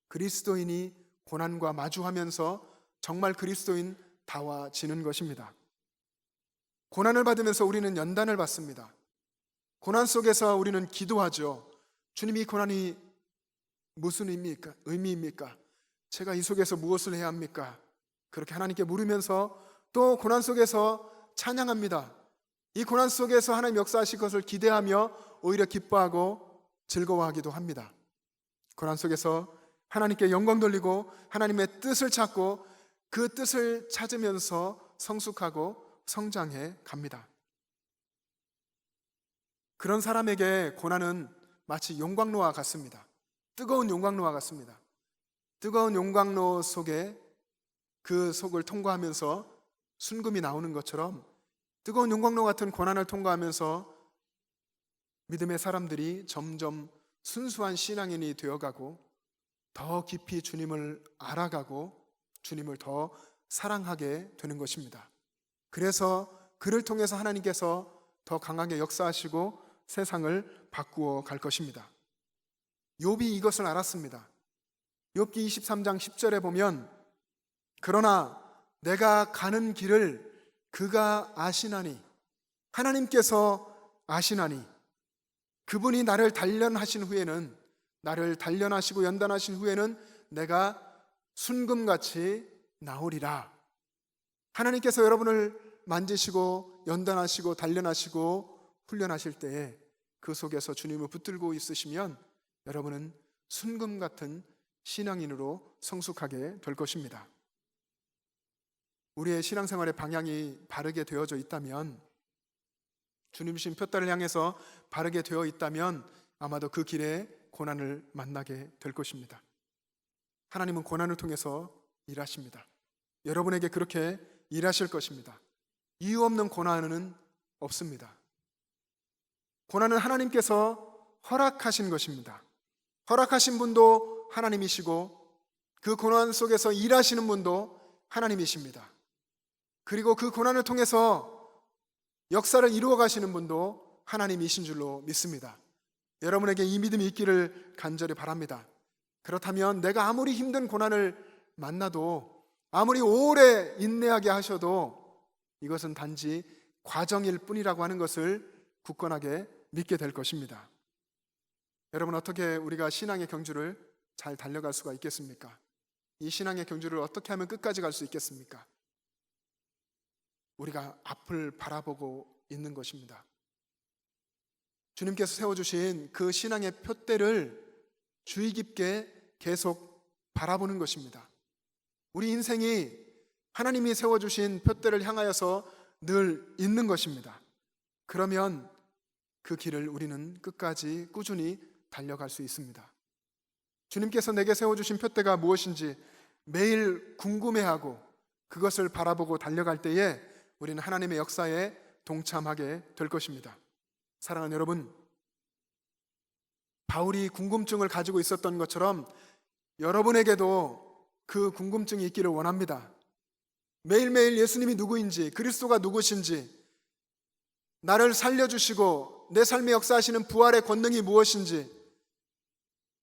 그리스도인이 고난과 마주하면서 정말 그리스도인다워지는 것입니다. 고난을 받으면서 우리는 연단을 받습니다. 고난 속에서 우리는 기도하죠. 주님, 이 고난이 무슨 의미입니까? 제가 이 속에서 무엇을 해야 합니까? 그렇게 하나님께 물으면서 또 고난 속에서 찬양합니다. 이 고난 속에서 하나님 역사하실 것을 기대하며 오히려 기뻐하고 즐거워하기도 합니다. 고난 속에서 하나님께 영광 돌리고 하나님의 뜻을 찾고 그 뜻을 찾으면서 성숙하고 성장해 갑니다. 그런 사람에게 고난은 마치 용광로와 같습니다. 뜨거운 용광로와 같습니다. 뜨거운 용광로 속에 그 속을 통과하면서 순금이 나오는 것처럼 뜨거운 용광로 같은 고난을 통과하면서 믿음의 사람들이 점점 순수한 신앙인이 되어가고 더 깊이 주님을 알아가고 주님을 더 사랑하게 되는 것입니다. 그래서 그를 통해서 하나님께서 더 강하게 역사하시고 세상을 바꾸어 갈 것입니다. 욥이 이것을 알았습니다. 욥기 23장 10절에 보면 그러나 내가 가는 길을 그가 아시나니 하나님께서 아시나니 그분이 나를 단련하신 후에는 나를 단련하시고 연단하신 후에는 내가 순금같이 나오리라. 하나님께서 여러분을 만지시고 연단하시고 단련하시고 훈련하실 때에 그 속에서 주님을 붙들고 있으시면 여러분은 순금 같은 신앙인으로 성숙하게 될 것입니다. 우리의 신앙생활의 방향이 바르게 되어져 있다면, 주님 주신 푯달을 향해서 바르게 되어 있다면 아마도 그 길에 고난을 만나게 될 것입니다. 하나님은 고난을 통해서 일하십니다. 여러분에게 그렇게 일하실 것입니다. 이유 없는 고난은 없습니다. 고난은 하나님께서 허락하신 것입니다. 허락하신 분도 하나님이시고 그 고난 속에서 일하시는 분도 하나님이십니다. 그리고 그 고난을 통해서 역사를 이루어 가시는 분도 하나님이신 줄로 믿습니다. 여러분에게 이 믿음이 있기를 간절히 바랍니다. 그렇다면 내가 아무리 힘든 고난을 만나도 아무리 오래 인내하게 하셔도 이것은 단지 과정일 뿐이라고 하는 것을 굳건하게 믿게 될 것입니다. 여러분, 어떻게 우리가 신앙의 경주를 잘 달려갈 수가 있겠습니까? 이 신앙의 경주를 어떻게 하면 끝까지 갈 수 있겠습니까? 우리가 앞을 바라보고 있는 것입니다. 주님께서 세워주신 그 신앙의 푯대를 주의 깊게 계속 바라보는 것입니다. 우리 인생이 하나님이 세워주신 푯대를 향하여서 늘 있는 것입니다. 그러면 그 길을 우리는 끝까지 꾸준히 달려갈 수 있습니다. 주님께서 내게 세워주신 푯대가 무엇인지 매일 궁금해하고 그것을 바라보고 달려갈 때에 우리는 하나님의 역사에 동참하게 될 것입니다. 사랑하는 여러분, 바울이 궁금증을 가지고 있었던 것처럼 여러분에게도 그 궁금증이 있기를 원합니다. 매일매일 예수님이 누구인지, 그리스도가 누구신지, 나를 살려주시고 내 삶에 역사하시는 부활의 권능이 무엇인지,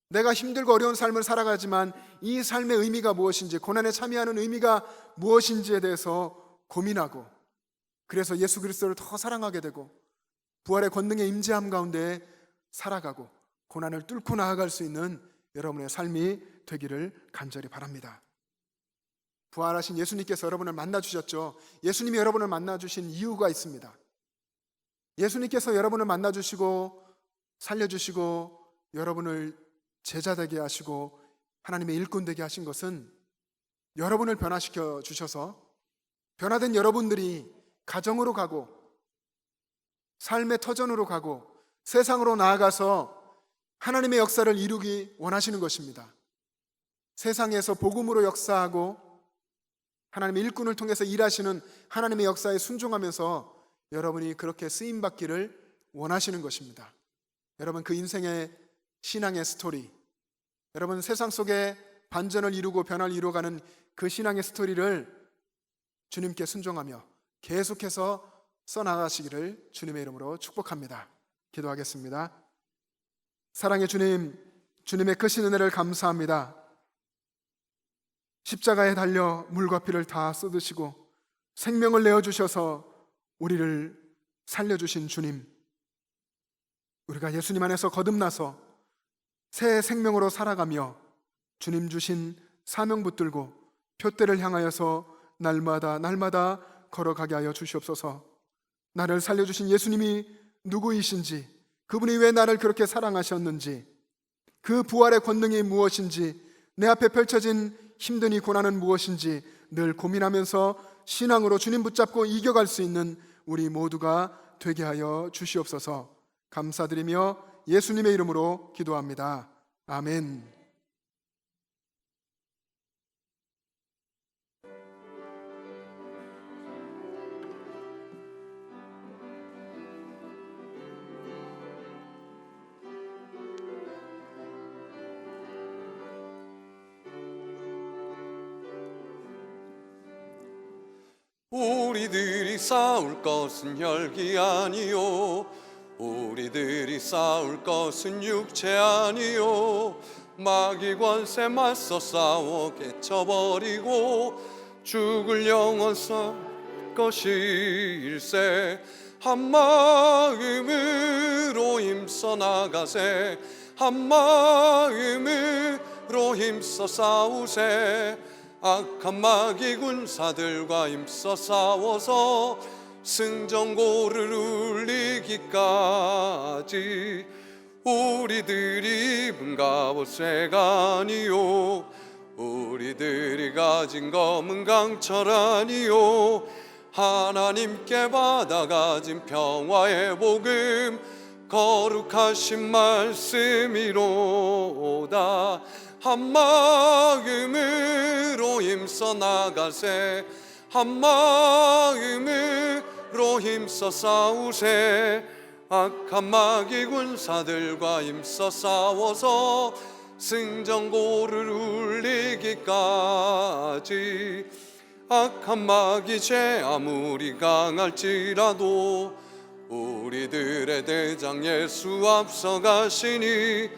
내가 힘들고 어려운 삶을 살아가지만 이 삶의 의미가 무엇인지, 고난에 참여하는 의미가 무엇인지에 대해서 고민하고, 그래서 예수 그리스도를 더 사랑하게 되고 부활의 권능의 임재함 가운데 살아가고 고난을 뚫고 나아갈 수 있는 여러분의 삶이 되기를 간절히 바랍니다. 부활하신 예수님께서 여러분을 만나주셨죠. 예수님이 여러분을 만나주신 이유가 있습니다. 예수님께서 여러분을 만나주시고 살려주시고 여러분을 제자 되게 하시고 하나님의 일꾼 되게 하신 것은 여러분을 변화시켜 주셔서 변화된 여러분들이 가정으로 가고 삶의 터전으로 가고 세상으로 나아가서 하나님의 역사를 이루기 원하시는 것입니다. 세상에서 복음으로 역사하고 하나님의 일꾼을 통해서 일하시는 하나님의 역사에 순종하면서 여러분이 그렇게 쓰임받기를 원하시는 것입니다. 여러분, 그 인생의 신앙의 스토리, 여러분 세상 속에 반전을 이루고 변화를 이루어가는 그 신앙의 스토리를 주님께 순종하며 계속해서 써나가시기를 주님의 이름으로 축복합니다. 기도하겠습니다. 사랑의 주님, 주님의 크신 은혜를 감사합니다. 십자가에 달려 물과 피를 다 쏟으시고 생명을 내어주셔서 우리를 살려주신 주님, 우리가 예수님 안에서 거듭나서 새 생명으로 살아가며 주님 주신 사명 붙들고 푯대를 향하여서 날마다 걸어가게 하여 주시옵소서. 나를 살려주신 예수님이 누구이신지, 그분이 왜 나를 그렇게 사랑하셨는지, 그 부활의 권능이 무엇인지, 내 앞에 펼쳐진 힘든 이 고난은 무엇인지 늘 고민하면서 신앙으로 주님 붙잡고 이겨갈 수 있는 우리 모두가 되게 하여 주시옵소서. 감사드리며 예수님의 이름으로 기도합니다. 아멘. 우리들이 싸울 것은 혈기 아니요, 우리들이 싸울 것은 육체 아니요, 마귀 권세 맞서 싸워 깨쳐버리고 죽을 영혼 살 것일세. 한마음으로 힘써 나가세, 한마음으로 힘써 싸우세. 악한 마귀 군사들과 힘써 싸워서 승전고를 울리기까지. 우리들이 입은 갑옷쇠가 아니요, 우리들이 가진 검은 강철 아니요, 하나님께 받아가진 평화의 복음 거룩하신 말씀이로다. 한마음으로 힘써 나가세, 한마음으로 힘써 싸우세. 악한 마귀 군사들과 힘써 싸워서 승전고를 울리기까지. 악한 마귀 죄 아무리 강할지라도 우리들의 대장 예수 앞서가시니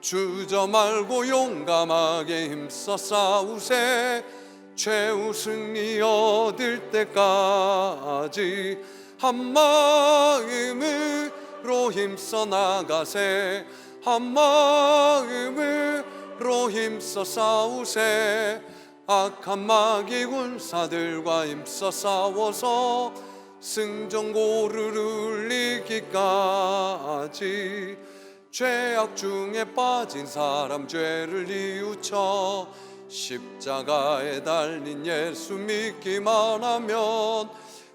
주저 말고 용감하게 힘써 싸우세. 최후 승리 얻을 때까지 한마음으로 힘써 나가세, 한마음으로 힘써 싸우세. 악한 마귀 군사들과 힘써 싸워서 승전고를 울리기까지. 죄악 중에 빠진 사람 죄를 뉘우쳐 십자가에 달린 예수 믿기만 하면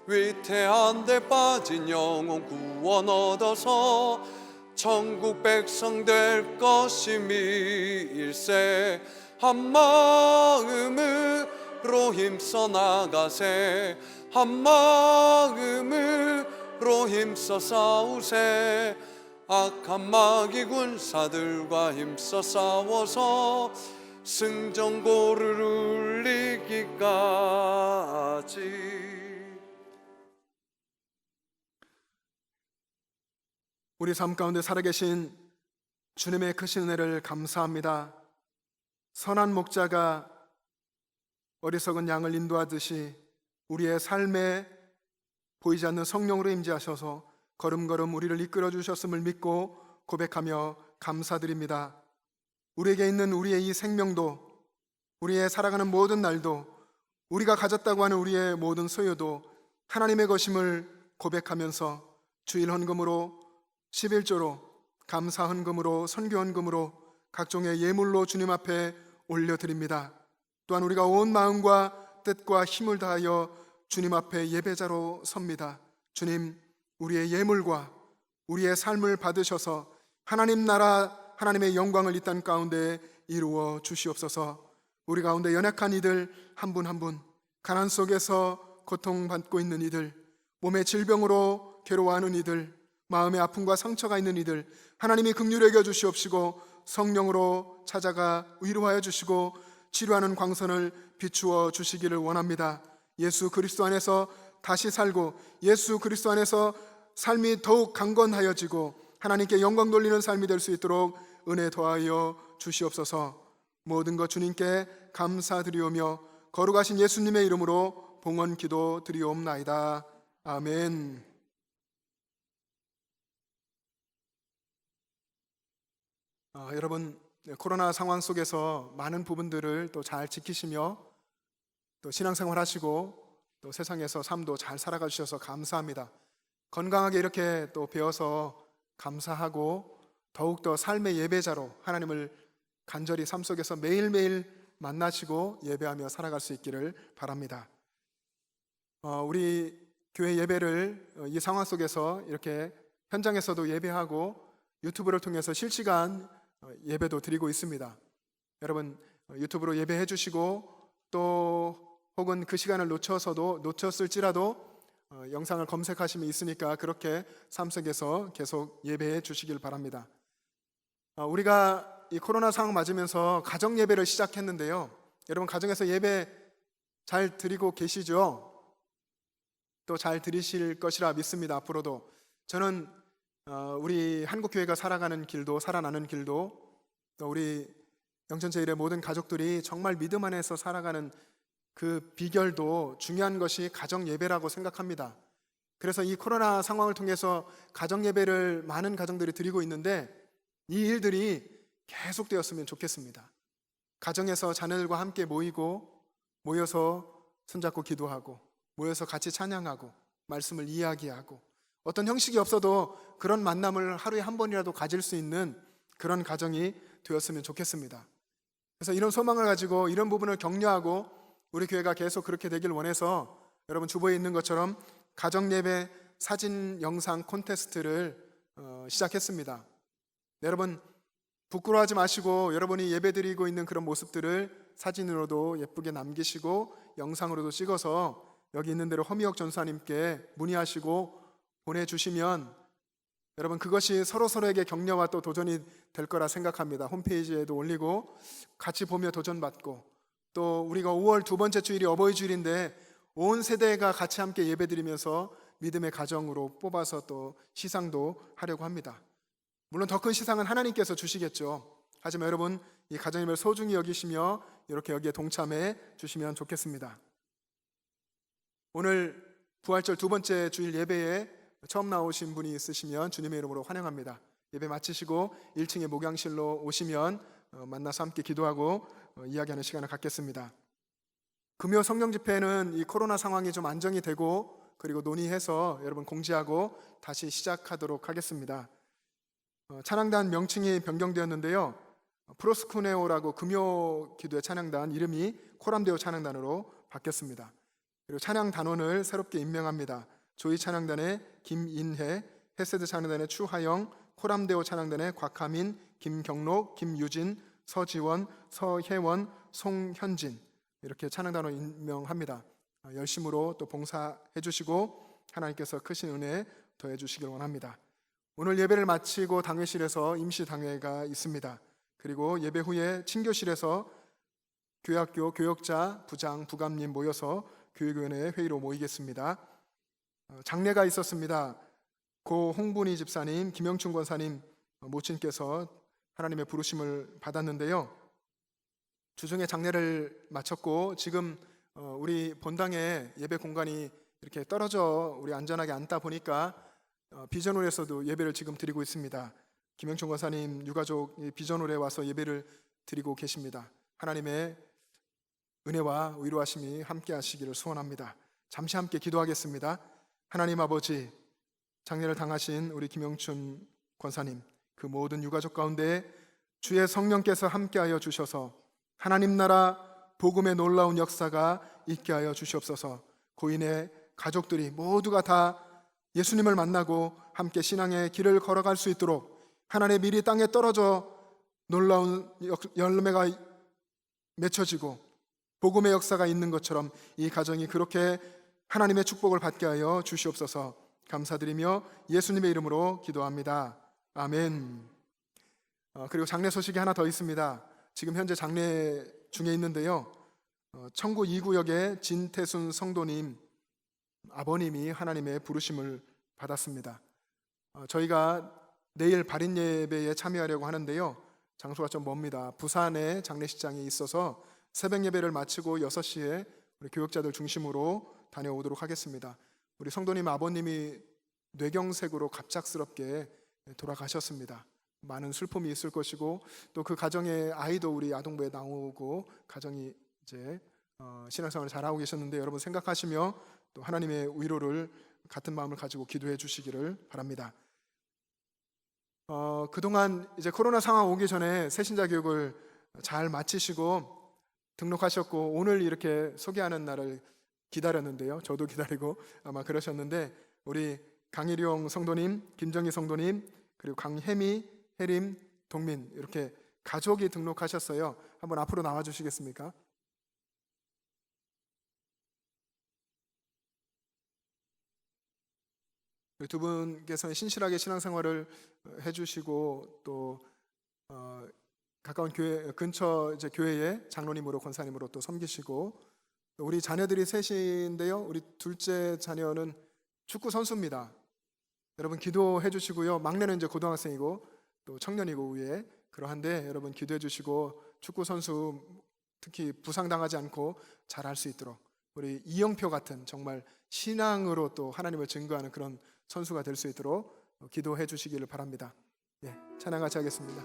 위태한 데 빠진 영혼 구원 얻어서 천국 백성 될 것임일세. 한마음으로 힘써 나가세, 한마음으로 힘써 싸우세. 악한 마귀 군사들과 힘써 싸워서 승전고를 울리기까지. 우리 삶 가운데 살아계신 주님의 크신 은혜를 감사합니다. 선한 목자가 어리석은 양을 인도하듯이 우리의 삶에 보이지 않는 성령으로 임재하셔서 걸음걸음 우리를 이끌어 주셨음을 믿고 고백하며 감사드립니다. 우리에게 있는 우리의 이 생명도, 우리의 살아가는 모든 날도, 우리가 가졌다고 하는 우리의 모든 소유도 하나님의 것임을 고백하면서 주일 헌금으로, 11조로, 감사 헌금으로, 선교 헌금으로, 각종의 예물로 주님 앞에 올려드립니다. 또한 우리가 온 마음과 뜻과 힘을 다하여 주님 앞에 예배자로 섭니다. 주님, 우리의 예물과 우리의 삶을 받으셔서 하나님 나라, 하나님의 영광을 이 땅 가운데 이루어 주시옵소서. 우리 가운데 연약한 이들 한 분 한 분, 가난 속에서 고통받고 있는 이들, 몸의 질병으로 괴로워하는 이들, 마음의 아픔과 상처가 있는 이들, 하나님이 긍휼히 여겨 주시옵시고 성령으로 찾아가 위로하여 주시고 치료하는 광선을 비추어 주시기를 원합니다. 예수 그리스도 안에서 다시 살고 예수 그리스도 안에서 삶이 더욱 강건하여지고 하나님께 영광 돌리는 삶이 될 수 있도록 은혜 더하여 주시옵소서. 모든 것 주님께 감사드리오며 거룩하신 예수님의 이름으로 봉헌 기도 드리옵나이다. 아멘. 여러분, 코로나 상황 속에서 많은 부분들을 또 잘 지키시며 또 신앙생활 하시고 또 세상에서 삶도 잘 살아가 주셔서 감사합니다. 건강하게 이렇게 또 배워서 감사하고 더욱더 삶의 예배자로 하나님을 간절히 삶 속에서 매일매일 만나시고 예배하며 살아갈 수 있기를 바랍니다. 우리 교회 예배를 이 상황 속에서 이렇게 현장에서도 예배하고 유튜브를 통해서 실시간 예배도 드리고 있습니다. 여러분 유튜브로 예배해 주시고 또 혹은 그 시간을 놓쳤을지라도 영상을 검색하시면 있으니까 그렇게 삶 속에서 계속 예배해 주시길 바랍니다. 우리가 이 코로나 상황 맞으면서 가정 예배를 시작했는데요. 여러분 가정에서 예배 잘 드리고 계시죠? 또 잘 드리실 것이라 믿습니다. 앞으로도 저는 우리 한국교회가 살아가는 길도 살아나는 길도 또 우리 영천제일의 모든 가족들이 정말 믿음 안에서 살아가는 그 비결도 중요한 것이 가정 예배라고 생각합니다. 그래서 이 코로나 상황을 통해서 가정 예배를 많은 가정들이 드리고 있는데 이 일들이 계속되었으면 좋겠습니다. 가정에서 자녀들과 함께 모여서 손잡고 기도하고 모여서 같이 찬양하고 말씀을 이야기하고 어떤 형식이 없어도 그런 만남을 하루에 한 번이라도 가질 수 있는 그런 가정이 되었으면 좋겠습니다. 그래서 이런 소망을 가지고 이런 부분을 격려하고 우리 교회가 계속 그렇게 되길 원해서 여러분 주보에 있는 것처럼 가정예배 사진 영상 콘테스트를 시작했습니다. 여러분 부끄러워하지 마시고 여러분이 예배드리고 있는 그런 모습들을 사진으로도 예쁘게 남기시고 영상으로도 찍어서 여기 있는 대로 허미옥 전사님께 문의하시고 보내주시면 여러분 그것이 서로서로에게 격려와 또 도전이 될 거라 생각합니다. 홈페이지에도 올리고 같이 보며 도전받고 또 우리가 5월 두 번째 주일이 어버이 주일인데 온 세대가 같이 함께 예배드리면서 믿음의 가정으로 뽑아서 또 시상도 하려고 합니다. 물론 더 큰 시상은 하나님께서 주시겠죠. 하지만 여러분 이 가정예배를 소중히 여기시며 이렇게 여기에 동참해 주시면 좋겠습니다. 오늘 부활절 두 번째 주일 예배에 처음 나오신 분이 있으시면 주님의 이름으로 환영합니다. 예배 마치시고 1층의 목양실로 오시면 만나서 함께 기도하고 이야기하는 시간을 갖겠습니다. 금요 성령 집회는 이 코로나 상황이 좀 안정이 되고 그리고 논의해서 여러분 공지하고 다시 시작하도록 하겠습니다. 찬양단 명칭이 변경되었는데요. 프로스쿠네오라고 금요 기도의 찬양단 이름이 코람데오 찬양단으로 바뀌었습니다. 그리고 찬양 단원을 새롭게 임명합니다. 조이 찬양단의 김인혜, 헤세드 찬양단의 추하영, 코람데오 찬양단의 곽하민, 김경록, 김유진, 서지원, 서혜원, 송현진 이렇게 찬양단원 임명합니다. 열심으로 또 봉사해 주시고 하나님께서 크신 은혜 더해 주시길 원합니다. 오늘 예배를 마치고 당회실에서 임시 당회가 있습니다. 그리고 예배 후에 친교실에서 교회학교 교역자, 부장, 부감님 모여서 교육위원회 회의로 모이겠습니다. 장례가 있었습니다. 고 홍분희 집사님, 김영춘 권사님 모친께서 하나님의 부르심을 받았는데요. 주중에 장례를 마쳤고 지금 우리 본당에 예배 공간이 이렇게 떨어져 우리 안전하게 앉다 보니까 비전홀에서도 예배를 지금 드리고 있습니다. 김영춘 권사님 유가족 비전홀에 와서 예배를 드리고 계십니다. 하나님의 은혜와 위로하심이 함께 하시기를 소원합니다. 잠시 함께 기도하겠습니다. 하나님 아버지, 장례를 당하신 우리 김영춘 권사님 그 모든 유가족 가운데 주의 성령께서 함께하여 주셔서 하나님 나라 복음의 놀라운 역사가 있게 하여 주시옵소서. 고인의 가족들이 모두가 다 예수님을 만나고 함께 신앙의 길을 걸어갈 수 있도록 하나님의 밀이 땅에 떨어져 놀라운 열매가 맺혀지고 복음의 역사가 있는 것처럼 이 가정이 그렇게 하나님의 축복을 받게 하여 주시옵소서. 감사드리며 예수님의 이름으로 기도합니다. 아멘. 그리고 장례 소식이 하나 더 있습니다. 지금 현재 장례 중에 있는데요. 청구 2구역의 진태순 성도님 아버님이 하나님의 부르심을 받았습니다. 저희가 내일 발인 예배에 참여하려고 하는데요. 장소가 좀 멉니다. 부산에 장례식장이 있어서 새벽 예배를 마치고 6시에 우리 교역자들 중심으로 다녀오도록 하겠습니다. 우리 성도님 아버님이 뇌경색으로 갑작스럽게 돌아가셨습니다. 많은 슬픔이 있을 것이고 또 그 가정의 아이도 우리 아동부에 나오고 가정이 이제 신앙생활을 잘하고 계셨는데 여러분 생각하시며 또 하나님의 위로를 같은 마음을 가지고 기도해 주시기를 바랍니다. 그동안 이제 코로나 상황 오기 전에 새신자 교육을 잘 마치시고 등록하셨고 오늘 이렇게 소개하는 날을 기다렸는데요. 저도 기다리고 아마 그러셨는데 우리 강일용 성도님, 김정희 성도님, 그리고 강혜미, 혜림, 동민 이렇게 가족이 등록하셨어요. 한번 앞으로 나와 주시겠습니까? 두 분께서는 신실하게 신앙생활을 해주시고 또 가까운 교회 근처 이제 교회의 장로님으로 권사님으로 또 섬기시고 우리 자녀들이 셋인데요. 우리 둘째 자녀는 축구 선수입니다. 여러분 기도해 주시고요. 막내는 이제 고등학생이고 또 청년이고 위에 그러한데 여러분 기도해 주시고 축구 선수 특히 부상당하지 않고 잘할 수 있도록 우리 이영표 같은 정말 신앙으로 또 하나님을 증거하는 그런 선수가 될 수 있도록 기도해 주시기를 바랍니다. 예, 찬양 같이 하겠습니다.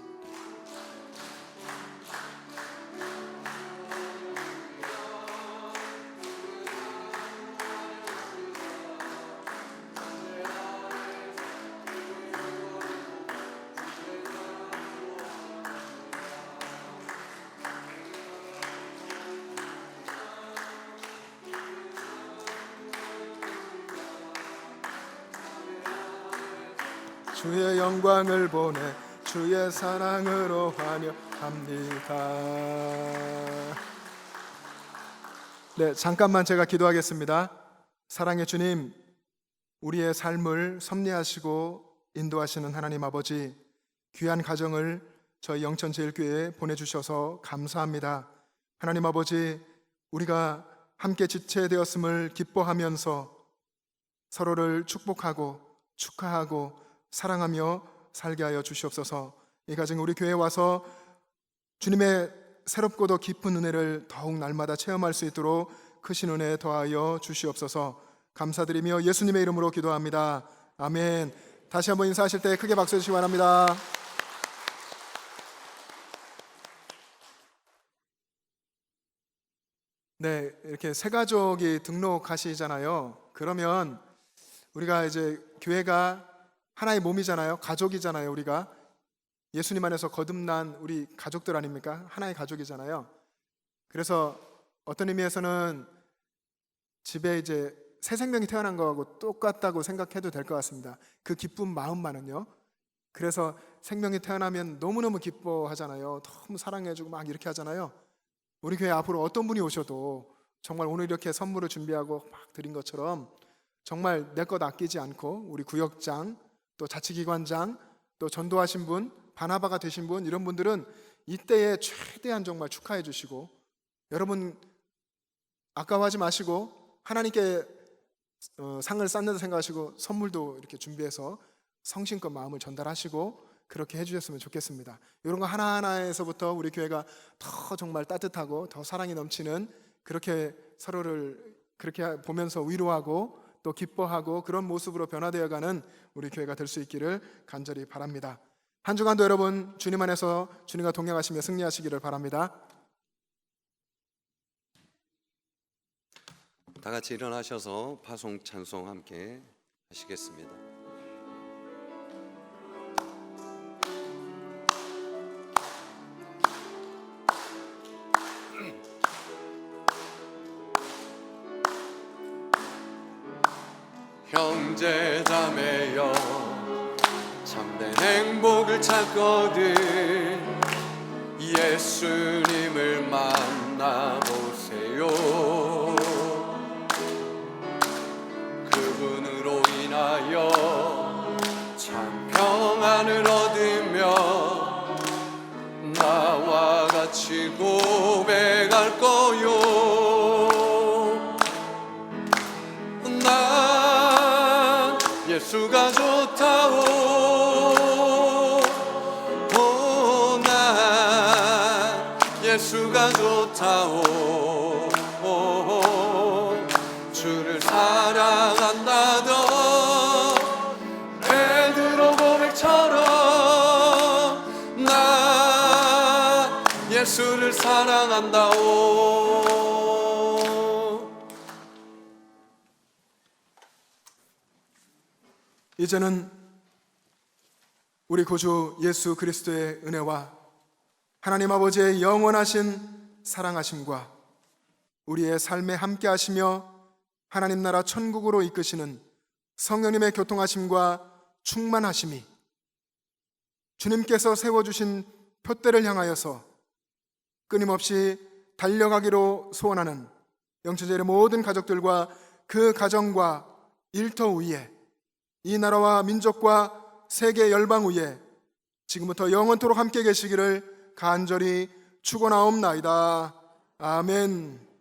주의 영광을 보내 주의 사랑으로 환영합니다. 네, 잠깐만 제가 기도하겠습니다. 사랑의 주님, 우리의 삶을 섭리하시고 인도하시는 하나님 아버지, 귀한 가정을 저희 영천제일교회에 보내주셔서 감사합니다. 하나님 아버지, 우리가 함께 지체되었음을 기뻐하면서 서로를 축복하고 축하하고 사랑하며 살게 하여 주시옵소서. 이 가정 우리 교회에 와서 주님의 새롭고도 깊은 은혜를 더욱 날마다 체험할 수 있도록 크신 은혜 더하여 주시옵소서. 감사드리며 예수님의 이름으로 기도합니다. 아멘. 다시 한번 인사하실 때 크게 박수 주시기 바랍니다. 네, 이렇게 새 가족이 등록하시잖아요. 그러면 우리가 이제 교회가 하나의 몸이잖아요. 가족이잖아요. 우리가 예수님 안에서 거듭난 우리 가족들 아닙니까? 하나의 가족이잖아요. 그래서 어떤 의미에서는 집에 이제 새 생명이 태어난 거하고 똑같다고 생각해도 될 것 같습니다. 그 기쁜 마음만은요. 그래서 생명이 태어나면 너무너무 기뻐하잖아요. 너무 사랑해주고 막 이렇게 하잖아요. 우리 교회 앞으로 어떤 분이 오셔도 정말 오늘 이렇게 선물을 준비하고 막 드린 것처럼 정말 내 것 아끼지 않고 우리 구역장 또 자치기관장 또 전도하신 분 바나바가 되신 분 이런 분들은 이때에 최대한 정말 축하해 주시고 여러분 아까워하지 마시고 하나님께 상을 쌓는다 생각하시고 선물도 이렇게 준비해서 성심껏 마음을 전달하시고 그렇게 해주셨으면 좋겠습니다. 이런 거 하나하나에서부터 우리 교회가 더 정말 따뜻하고 더 사랑이 넘치는 그렇게 서로를 그렇게 보면서 위로하고 또 기뻐하고 그런 모습으로 변화되어가는 우리 교회가 될 수 있기를 간절히 바랍니다. 한 주간도 여러분 주님 안에서 주님과 동행하시며 승리하시기를 바랍니다. 다 같이 일어나셔서 파송 찬송 함께 하시겠습니다. 형제 자매여 참된 행복을 찾거든 예수님을 만나보세요. 그분으로 인하여 참 평안을 얻으며 나와 같이 고백할 거요. 난 예수가 좋다오. 난 예수가 좋다오. 주를 사랑한다던 베드로 고백처럼 난 예수를 사랑한다오. 이제는 우리 구주 예수 그리스도의 은혜와 하나님 아버지의 영원하신 사랑하심과 우리의 삶에 함께 하시며 하나님 나라 천국으로 이끄시는 성령님의 교통하심과 충만하심이 주님께서 세워주신 표대를 향하여서 끊임없이 달려가기로 소원하는 영천제일의 모든 가족들과 그 가정과 일터 위에 이 나라와 민족과 세계 열방 위에 지금부터 영원토록 함께 계시기를 간절히 축원하옵나이다. 아멘.